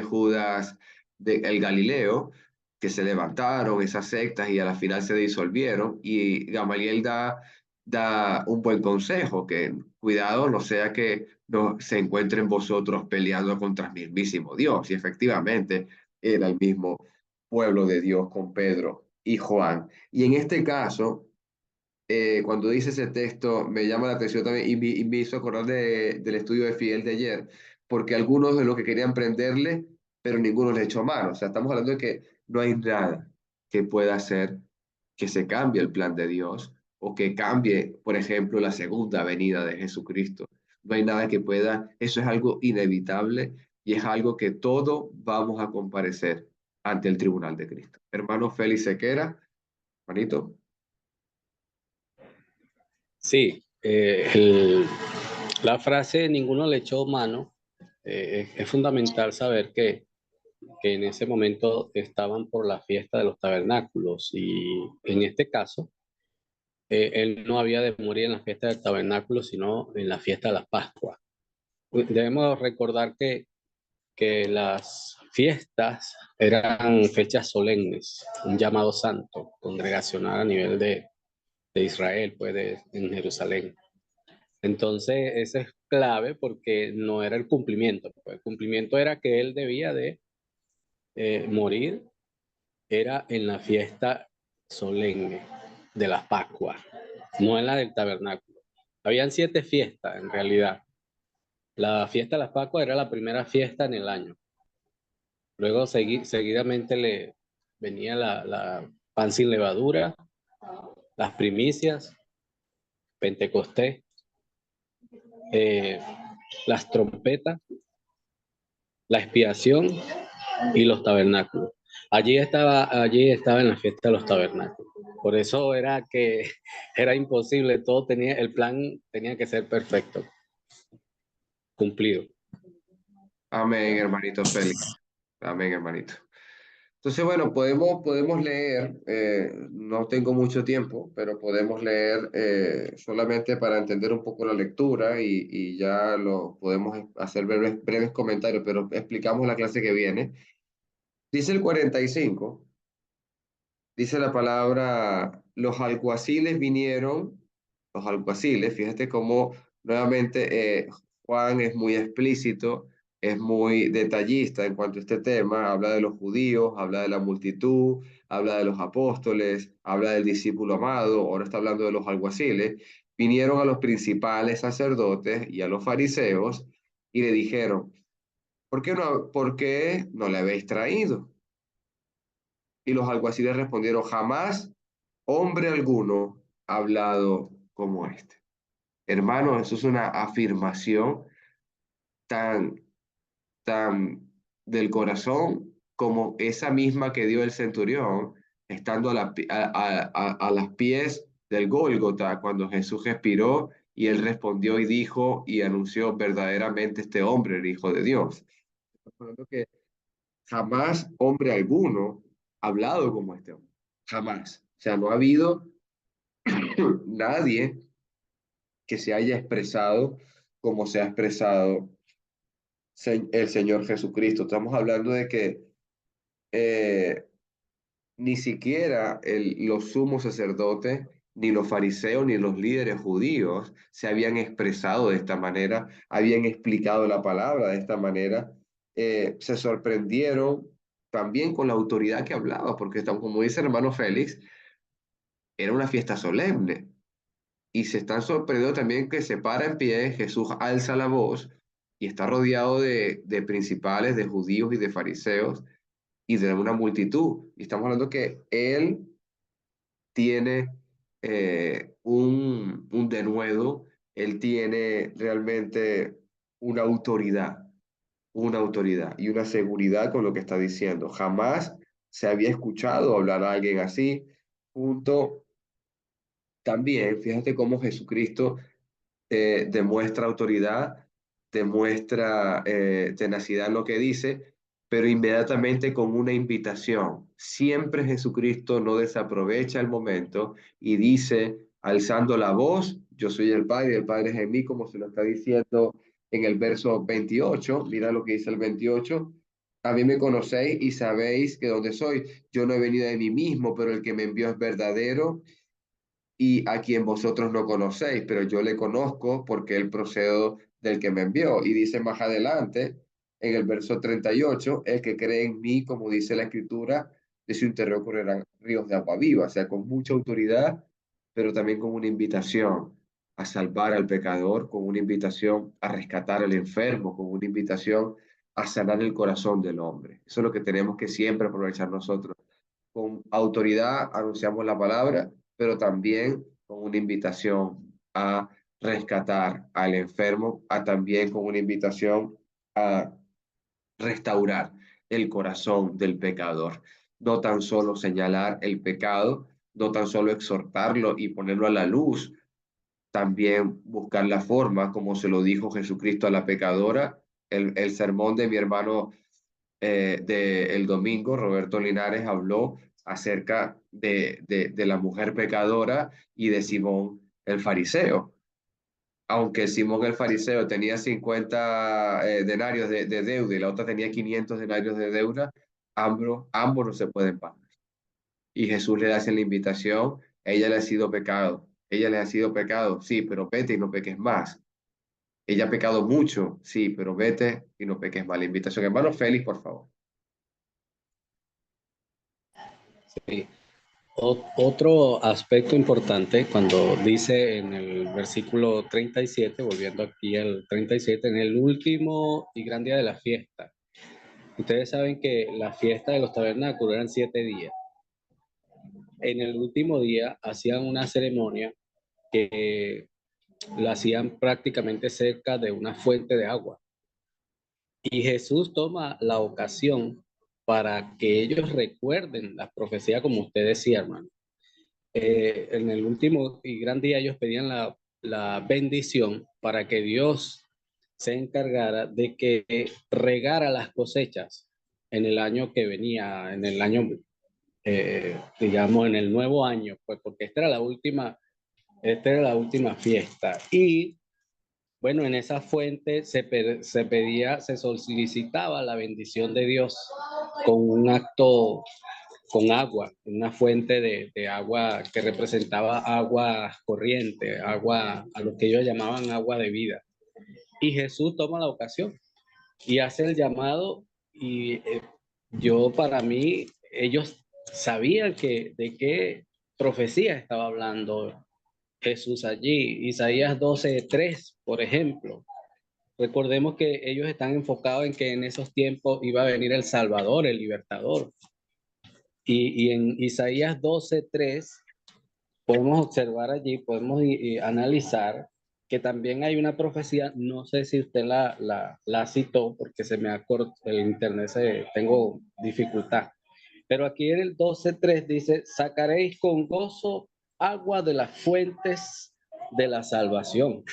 Speaker 1: Judas el Galileo, que se levantaron esas sectas y a la final se disolvieron, y Gamaliel da un buen consejo, que cuidado no sea que no se encuentren vosotros peleando contra el mismísimo Dios. Y efectivamente era el mismo pueblo de Dios con Pedro y Juan. Y en este caso, cuando dice ese texto, me llama la atención también, y me hizo acordar del estudio de Fidel de ayer, porque algunos de los que querían prenderle, pero ninguno le echó mano. O sea, estamos hablando de que no hay nada que pueda hacer que se cambie el plan de Dios, o que cambie, por ejemplo, la segunda venida de Jesucristo. No hay nada que pueda, eso es algo inevitable, y es algo que todos vamos a comparecer ante el tribunal de Cristo. Hermano Félix Sequera, hermanito.
Speaker 6: Sí, la frase ninguno le echó mano, es fundamental saber que en ese momento estaban por la fiesta de los tabernáculos, y en este caso él no había de morir en la fiesta del tabernáculo, sino en la fiesta de la Pascua. Debemos recordar que las fiestas eran fechas solemnes, un llamado santo, congregacional a nivel de Israel, pues en Jerusalén. Entonces, eso es clave porque no era el cumplimiento. Pues el cumplimiento era que él debía de morir, era en la fiesta solemne de la Pascua, no en la del tabernáculo. Habían 7 fiestas en realidad. La fiesta de la Pascua era la primera fiesta en el año. Luego seguidamente le venía la pan sin levadura, las primicias, Pentecostés, las trompetas, la expiación y los tabernáculos. Allí estaba en la fiesta de los tabernáculos. Por eso era que era imposible, el plan tenía que ser perfecto, cumplido.
Speaker 1: Amén, hermanito Félix. Amén, hermanito. Entonces, bueno, podemos leer, no tengo mucho tiempo, pero podemos leer solamente para entender un poco la lectura, y ya lo podemos hacer breves comentarios, pero explicamos la clase que viene. Dice el 45, dice la palabra, los alguaciles vinieron, los alguaciles, fíjate cómo nuevamente Juan es muy explícito, es muy detallista en cuanto a este tema, habla de los judíos, habla de la multitud, habla de los apóstoles, habla del discípulo amado, ahora está hablando de los alguaciles, vinieron a los principales sacerdotes y a los fariseos y le dijeron, por qué no le habéis traído? Y los alguaciles respondieron, jamás hombre alguno ha hablado como este. Hermano, eso es una afirmación tan, tan del corazón como esa misma que dio el centurión, estando a las pies del Gólgota, cuando Jesús expiró y él respondió y dijo y anunció verdaderamente este hombre, el Hijo de Dios. Hablando que jamás hombre alguno ha hablado como este hombre. Jamás. O sea, no ha habido nadie que se haya expresado como se ha expresado el Señor Jesucristo. Estamos hablando de que eh, ni siquiera los sumos sacerdotes, ni los fariseos, ni los líderes judíos se habían expresado de esta manera, habían explicado la palabra de esta manera. Se sorprendieron también con la autoridad que hablaba, porque como dice el hermano Félix, era una fiesta solemne. Y se están sorprendiendo también que se para en pie, Jesús alza la voz y está rodeado de principales, de judíos y de fariseos y de una multitud. Y estamos hablando que él tiene un denuedo, él tiene realmente una autoridad y una seguridad con lo que está diciendo. Jamás se había escuchado hablar a alguien así. Punto. También, fíjate cómo Jesucristo demuestra autoridad, demuestra tenacidad en lo que dice, pero inmediatamente con una invitación. Siempre Jesucristo no desaprovecha el momento y dice, alzando la voz, yo soy el Padre y el Padre es en mí, como se lo está diciendo en el verso 28. Mira lo que dice el 28. A mí me conocéis y sabéis que donde soy. Yo no he venido de mí mismo, pero el que me envió es verdadero y a quien vosotros no conocéis, pero yo le conozco porque él procedo del que me envió. Y dice más adelante, en el verso 38, el que cree en mí, como dice la escritura, de su interior correrán ríos de agua viva, o sea, con mucha autoridad, pero también con una invitación a salvar al pecador, con una invitación a rescatar al enfermo, con una invitación a sanar el corazón del hombre. Eso es lo que tenemos que siempre aprovechar nosotros. Con autoridad anunciamos la palabra, pero también con una invitación a rescatar al enfermo, a también con una invitación a restaurar el corazón del pecador. No tan solo señalar el pecado, no tan solo exhortarlo y ponerlo a la luz, también buscar la forma, como se lo dijo Jesucristo a la pecadora. El sermón de mi hermano el domingo, Roberto Linares, habló acerca de la mujer pecadora y de Simón el fariseo. Aunque Simón el fariseo tenía 50 denarios de deuda y la otra tenía 500 denarios de deuda, ambos no se pueden pagar. Y Jesús le hace la invitación, ella le ha sido pecado, ella le ha sido pecado, sí, pero vete y no peques más. Ella ha pecado mucho, sí, pero vete y no peques más. La invitación, hermano Félix, por favor.
Speaker 6: Sí. Otro aspecto importante cuando dice en el versículo 37, volviendo aquí al 37, en el último y gran día de la fiesta. Ustedes saben que la fiesta de los tabernáculos eran 7 días. En el último día hacían una ceremonia que la hacían prácticamente cerca de una fuente de agua. Y Jesús toma la ocasión para que ellos recuerden la profecía, como usted decía, hermano. En el último y gran día ellos pedían la bendición para que Dios se encargara de que regara las cosechas en el año que venía, en el año, digamos, en el nuevo año, pues porque esta era la última fiesta. Y bueno, en esa fuente se solicitaba la bendición de Dios con un acto, con agua, una fuente de agua que representaba agua corriente, agua, a lo que ellos llamaban agua de vida. Y Jesús toma la ocasión y hace el llamado y para mí, ellos sabían de qué profecía estaba hablando Jesús allí. Isaías 12:3, por ejemplo. Recordemos que ellos están enfocados en que en esos tiempos iba a venir el Salvador, el Libertador. Y en Isaías 12:3 podemos observar allí, podemos analizar que también hay una profecía, no sé si usted la citó porque se me ha cortado el internet, tengo dificultad. Pero aquí en el 12:3 dice, sacaréis con gozo agua de las fuentes de la salvación.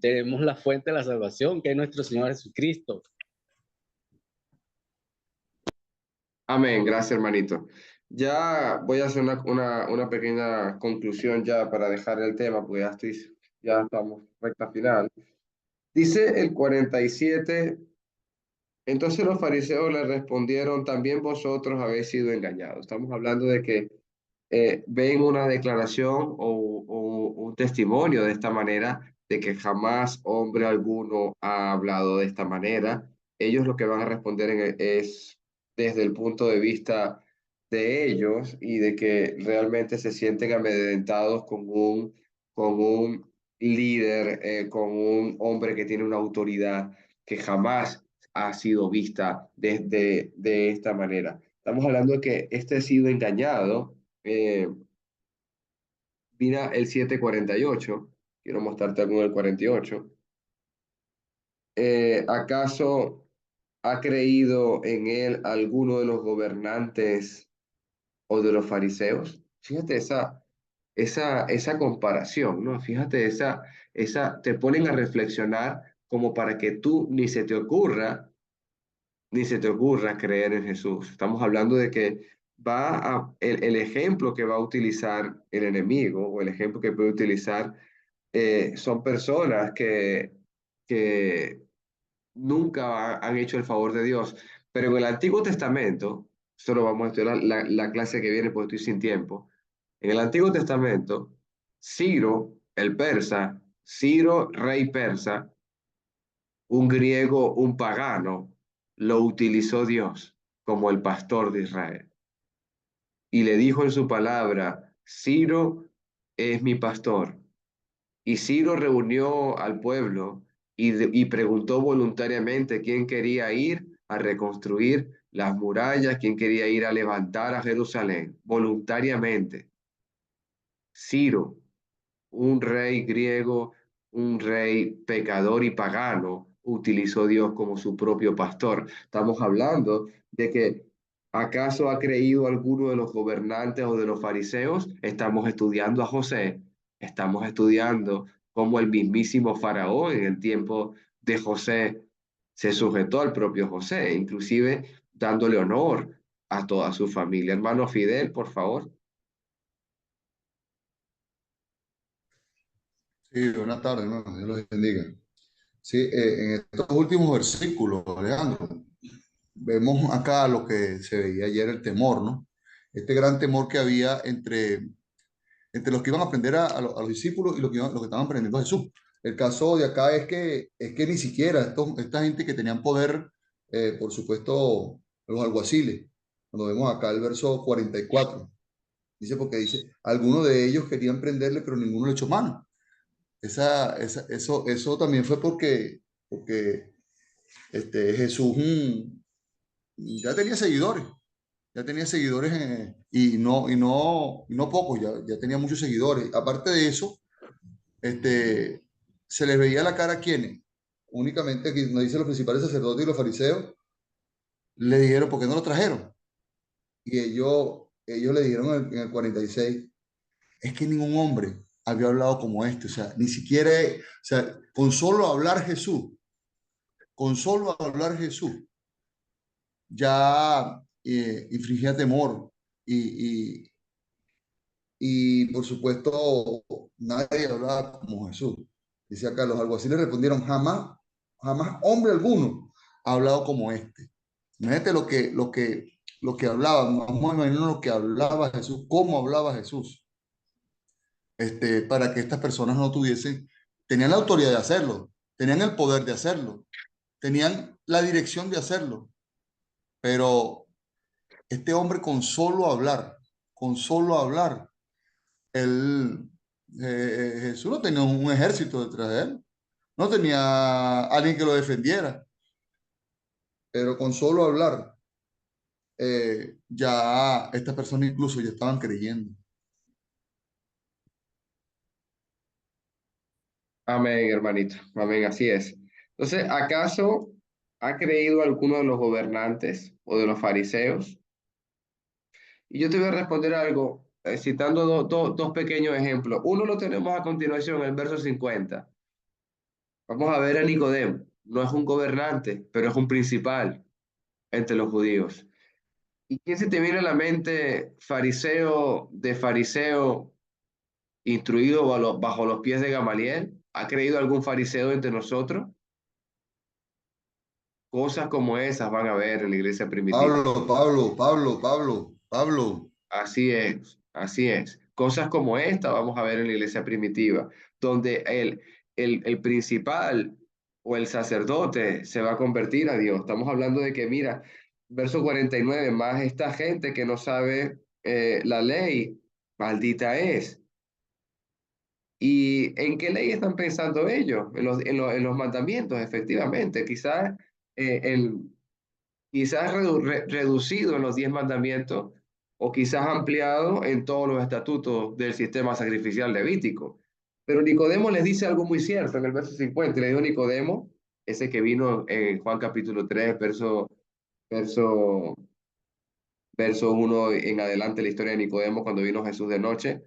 Speaker 6: Tenemos la fuente de la salvación, que es nuestro Señor Jesucristo.
Speaker 1: Amén, gracias hermanito. Ya voy a hacer una pequeña conclusión ya para dejar el tema, porque ya estamos recta final. Dice el 47, entonces los fariseos le respondieron, también vosotros habéis sido engañados. Estamos hablando de que ven una declaración o un testimonio de esta manera, de que jamás hombre alguno ha hablado de esta manera. Ellos lo que van a responder es desde el punto de vista de ellos y de que realmente se sienten amedrentados con un líder, con un hombre que tiene una autoridad que jamás ha sido vista desde de esta manera. Estamos hablando de que este ha sido engañado. Mira el 7:48. Quiero mostrarte algo en el 48. ¿Acaso ha creído en él alguno de los gobernantes o de los fariseos? Fíjate esa comparación, ¿no? Fíjate te ponen a reflexionar como para que tú ni se te ocurra creer en Jesús. Estamos hablando de que el ejemplo que va a utilizar el enemigo o el ejemplo que puede utilizar son personas que nunca han hecho el favor de Dios. Pero en el Antiguo Testamento, solo vamos a estudiar la clase que viene porque estoy sin tiempo. En el Antiguo Testamento, Ciro, el persa, Ciro, rey persa, un griego, un pagano, lo utilizó Dios como el pastor de Israel. Y le dijo en su palabra, Ciro es mi pastor. Y Ciro reunió al pueblo y preguntó voluntariamente quién quería ir a reconstruir las murallas, quién quería ir a levantar a Jerusalén, voluntariamente. Ciro, un rey griego, un rey pecador y pagano, utilizó Dios como su propio pastor. Estamos hablando de que ¿acaso ha creído alguno de los gobernantes o de los fariseos? Estamos estudiando a José, estamos estudiando cómo el mismísimo faraón en el tiempo de José se sujetó al propio José, inclusive dándole honor a toda su familia. Hermano Fidel, por favor.
Speaker 7: Sí, buenas tardes, hermano. Dios los bendiga. Sí, en estos últimos versículos, Alejandro, vemos acá lo que se veía ayer, el temor, ¿no? Este gran temor que había entre los que iban a aprender a los discípulos y los que estaban aprendiendo a Jesús. El caso de acá es que ni siquiera esta gente que tenían poder, por supuesto, los alguaciles, cuando vemos acá el verso 44, dice, algunos de ellos querían prenderle, pero ninguno le echó mano. Eso también fue porque Jesús ya tenía seguidores y no pocos, ya tenía muchos seguidores. Aparte de eso, se les veía la cara a quienes, únicamente aquí nos dicen los principales sacerdotes y los fariseos, le dijeron, ¿por qué no lo trajeron? Y ellos le dijeron en el 46, es que ningún hombre había hablado como este, o sea, ni siquiera, o sea, con solo hablar Jesús, ya infringía temor y, por supuesto nadie hablaba como Jesús. Dice acá, los alguaciles respondieron, jamás hombre alguno ha hablado como este. Imagínate lo que hablaba, vamos a imaginar lo que hablaba Jesús, cómo hablaba Jesús, para que estas personas no tenían la autoridad de hacerlo, tenían el poder de hacerlo, tenían la dirección de hacerlo, pero este hombre con solo hablar, él, Jesús no tenía un ejército detrás de él, no tenía alguien que lo defendiera, pero con solo hablar, ya estas personas incluso ya estaban creyendo.
Speaker 1: Amén, hermanito. Amén, así es. Entonces, ¿acaso ha creído alguno de los gobernantes o de los fariseos? Y yo te voy a responder algo, citando dos pequeños ejemplos. Uno lo tenemos a continuación, en el verso 50. Vamos a ver a Nicodemo. No es un gobernante, pero es un principal entre los judíos. ¿Y quién se te viene a la mente, fariseo de fariseo, instruido bajo los pies de Gamaliel? ¿Ha creído algún fariseo entre nosotros? Cosas como esas van a ver en la iglesia primitiva.
Speaker 7: Pablo.
Speaker 1: Así es, así es. Cosas como esta vamos a ver en la iglesia primitiva, donde el principal o el sacerdote se va a convertir a Dios. Estamos hablando de que, mira, verso 49, más esta gente que no sabe la ley, maldita es. ¿Y en qué ley están pensando ellos? En los mandamientos, efectivamente. Quizás reducido en los 10 mandamientos o quizás ampliado en todos los estatutos del sistema sacrificial levítico. Pero Nicodemo les dice algo muy cierto en el verso 50. Le dijo Nicodemo, ese que vino en Juan capítulo 3, verso, verso 1 en adelante, la historia de Nicodemo cuando vino Jesús de noche.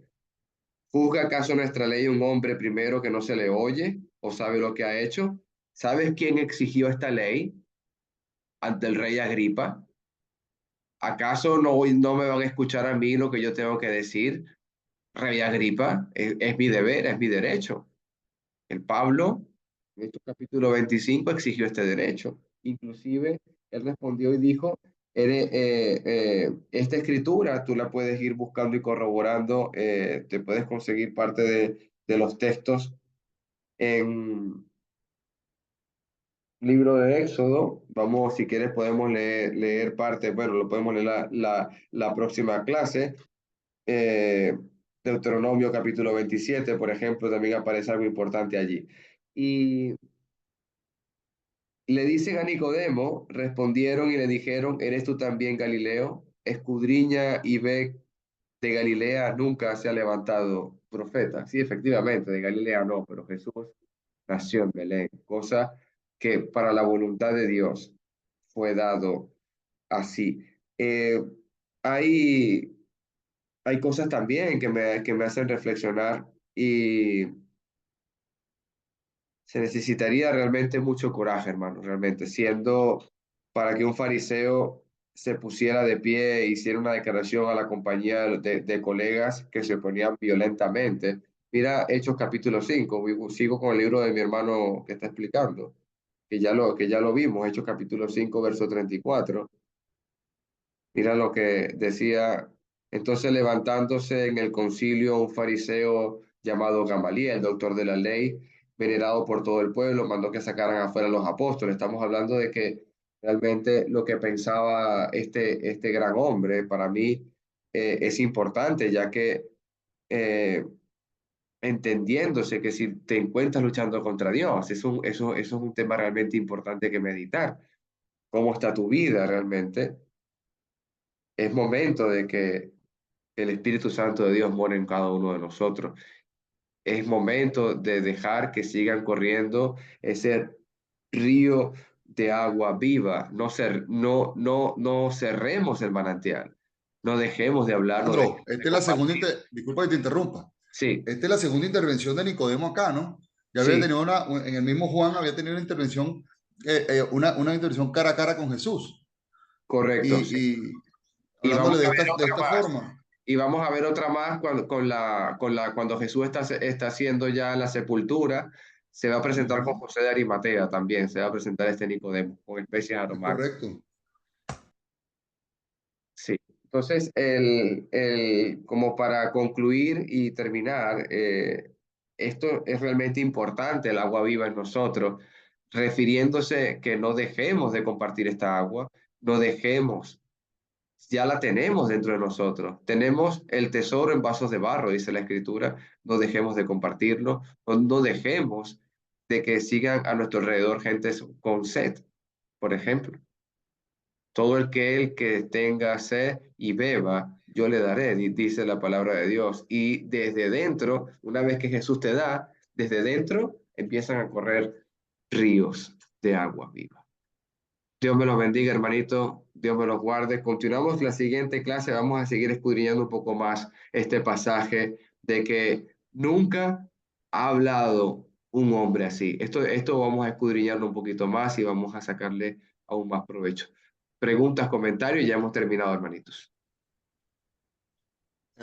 Speaker 1: ¿Juzga acaso nuestra ley un hombre primero que no se le oye o sabe lo que ha hecho? ¿Sabes quién exigió esta ley ante el rey Agripa? ¿Acaso no me van a escuchar a mí lo que yo tengo que decir? Rey Agripa, es mi deber, es mi derecho. El Pablo, en este capítulo 25, exigió este derecho. Inclusive, él respondió y dijo, esta escritura tú la puedes ir buscando y corroborando, te puedes conseguir parte de los textos en libro de Éxodo. Vamos, si quieres, podemos leer parte, bueno, lo podemos leer la próxima clase. eh, Deuteronomio capítulo 27, por ejemplo, también aparece algo importante allí. Y le dicen a Nicodemo, respondieron y le dijeron, ¿eres tú también Galileo? Escudriña y ve, de Galilea nunca se ha levantado profeta. Sí, efectivamente, de Galilea no, pero Jesús nació en Belén, cosa que para la voluntad de Dios fue dado así. Hay hay cosas también que me hacen reflexionar y se necesitaría realmente mucho coraje, hermano, realmente, siendo para que un fariseo se pusiera de pie e hiciera una declaración a la compañía de colegas que se oponían violentamente. Mira Hechos capítulo 5, sigo con el libro de mi hermano que está explicando, que ya lo vimos, Hechos capítulo 5, verso 34. Mira lo que decía. Entonces, levantándose en el concilio un fariseo llamado Gamaliel, doctor de la ley, venerado por todo el pueblo, mandó que sacaran afuera a los apóstoles. Estamos hablando de que realmente lo que pensaba este gran hombre, para mí, es importante, ya que entendiéndose que si te encuentras luchando contra Dios, eso es un tema realmente importante que meditar. ¿Cómo está tu vida realmente? Es momento de que el Espíritu Santo de Dios more en cada uno de nosotros. Es momento de dejar que sigan corriendo ese río de agua viva. No cerremos el manantial. No dejemos de hablarlo.
Speaker 7: Alejandro, esta es la segunda, disculpa que te interrumpa.
Speaker 1: Sí,
Speaker 7: Esta es la segunda intervención de Nicodemo acá, ¿no? Ya había
Speaker 1: sí,
Speaker 7: tenido en el mismo Juan había tenido una intervención, una intervención cara a cara con Jesús.
Speaker 1: correcto. Sí.
Speaker 7: Y
Speaker 1: Y
Speaker 7: hablándole
Speaker 1: vamos a
Speaker 7: de
Speaker 1: ver
Speaker 7: de
Speaker 1: otra
Speaker 7: esta
Speaker 1: más.
Speaker 7: forma.
Speaker 1: Y vamos a ver otra más cuando Jesús está haciendo ya la sepultura. Se va a presentar con José de Arimatea también. Se va a presentar este Nicodemo con especies
Speaker 7: Es
Speaker 1: aromáticas.
Speaker 7: correcto.
Speaker 1: Sí. Entonces, como para concluir y terminar, esto es realmente importante, el agua viva en nosotros, refiriéndose que no dejemos de compartir esta agua, no dejemos ya la tenemos dentro de nosotros. Tenemos el tesoro en vasos de barro, dice la Escritura. No dejemos de compartirlo, no dejemos de que sigan a nuestro alrededor gentes con sed, por ejemplo. Todo el que tenga sed y beba, yo le daré, dice la palabra de Dios. Y desde dentro, una vez que Jesús te da, desde dentro empiezan a correr ríos de agua viva. Dios me los bendiga, hermanito. Dios me los guarde. Continuamos la siguiente clase. Vamos a seguir escudriñando un poco más este pasaje de que nunca ha hablado un hombre así. Esto vamos a escudriñarlo un poquito más y vamos a sacarle aún más provecho. Preguntas, comentarios y ya hemos terminado, hermanitos.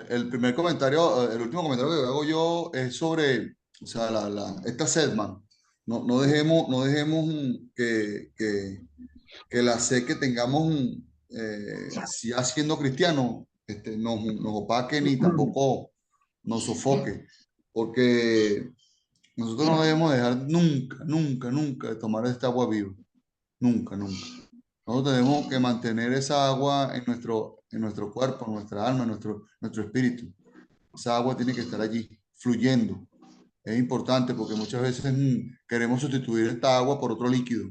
Speaker 7: El primer comentario, el último comentario que hago yo es sobre, o sea, esta sed, man. No dejemos que la sed que tengamos, si ya siendo cristianos, nos opaque ni tampoco nos sofoque, porque nosotros no debemos dejar nunca de tomar esta agua viva, nunca. Nosotros tenemos que mantener esa agua en nuestro cuerpo, en nuestra alma, en nuestro espíritu. Esa agua tiene que estar allí, fluyendo. Es importante porque muchas veces queremos sustituir esta agua por otro líquido.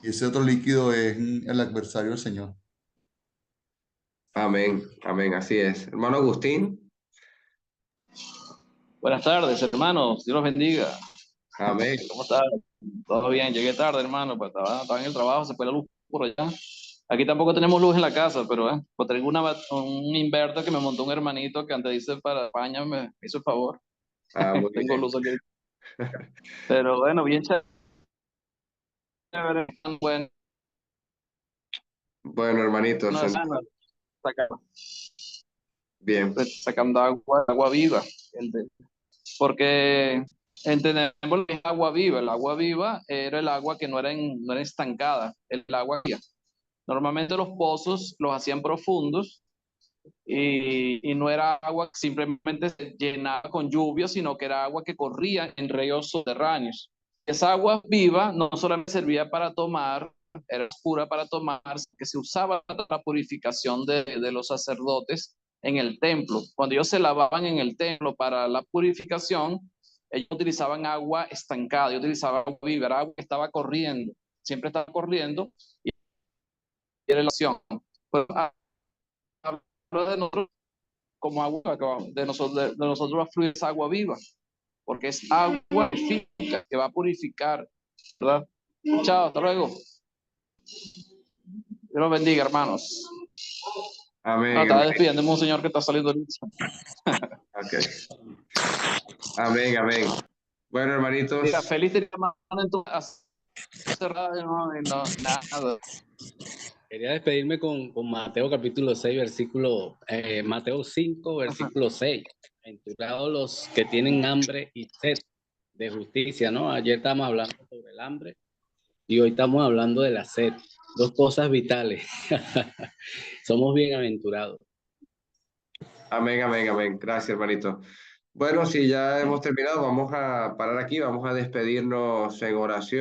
Speaker 7: Y ese otro líquido es el adversario del Señor.
Speaker 1: Amén, amén, así es. Hermano Agustín.
Speaker 8: Buenas tardes, hermanos. Dios los bendiga.
Speaker 1: Amén.
Speaker 8: ¿Cómo están? Todo bien. Llegué tarde, hermano. Pues estaba en el trabajo, se fue la luz por allá. Aquí tampoco tenemos luz en la casa, pero pues tengo un inverter que me montó un hermanito que antes dice para España, me hizo el favor.
Speaker 1: Muy
Speaker 8: Tengo
Speaker 1: bien.
Speaker 8: luz aquí. Pero bueno, bien chévere. Bueno,
Speaker 1: Bueno, hermanitos. Bien.
Speaker 8: sacando agua viva. Porque entendemos que es agua viva. El agua viva era el agua que no era estancada, el agua viva. Normalmente los pozos los hacían profundos y no era agua que simplemente se llenaba con lluvia, sino que era agua que corría en ríos subterráneos. Esa agua viva no solamente servía para tomar, era pura para tomar, que se usaba para la purificación de los sacerdotes en el templo. Cuando ellos se lavaban en el templo para la purificación, ellos utilizaban agua estancada, ellos utilizaban agua viva, era agua que estaba corriendo, siempre estaba corriendo y era la acción. Pues, hablo de nosotros como agua, de nosotros va a fluir esa agua viva, porque es agua física que va a purificar, ¿verdad? Chao, hasta luego. Dios los bendiga, hermanos.
Speaker 1: Amén.
Speaker 8: No, estaba despidiéndome un señor que está saliendo ahorita.
Speaker 1: Okay. Amén, amén. Bueno, hermanitos.
Speaker 8: Mira, feliz de nada.
Speaker 6: Quería despedirme con Mateo capítulo 6, Mateo 5, versículo 6. Aventurados los que tienen hambre y sed de justicia, ¿no? Ayer estábamos hablando sobre el hambre y hoy estamos hablando de la sed. Dos cosas vitales. Somos bienaventurados.
Speaker 1: Amén, amén, amén. Gracias, hermanito. Bueno, si ya hemos terminado, vamos a parar aquí, vamos a despedirnos en oración.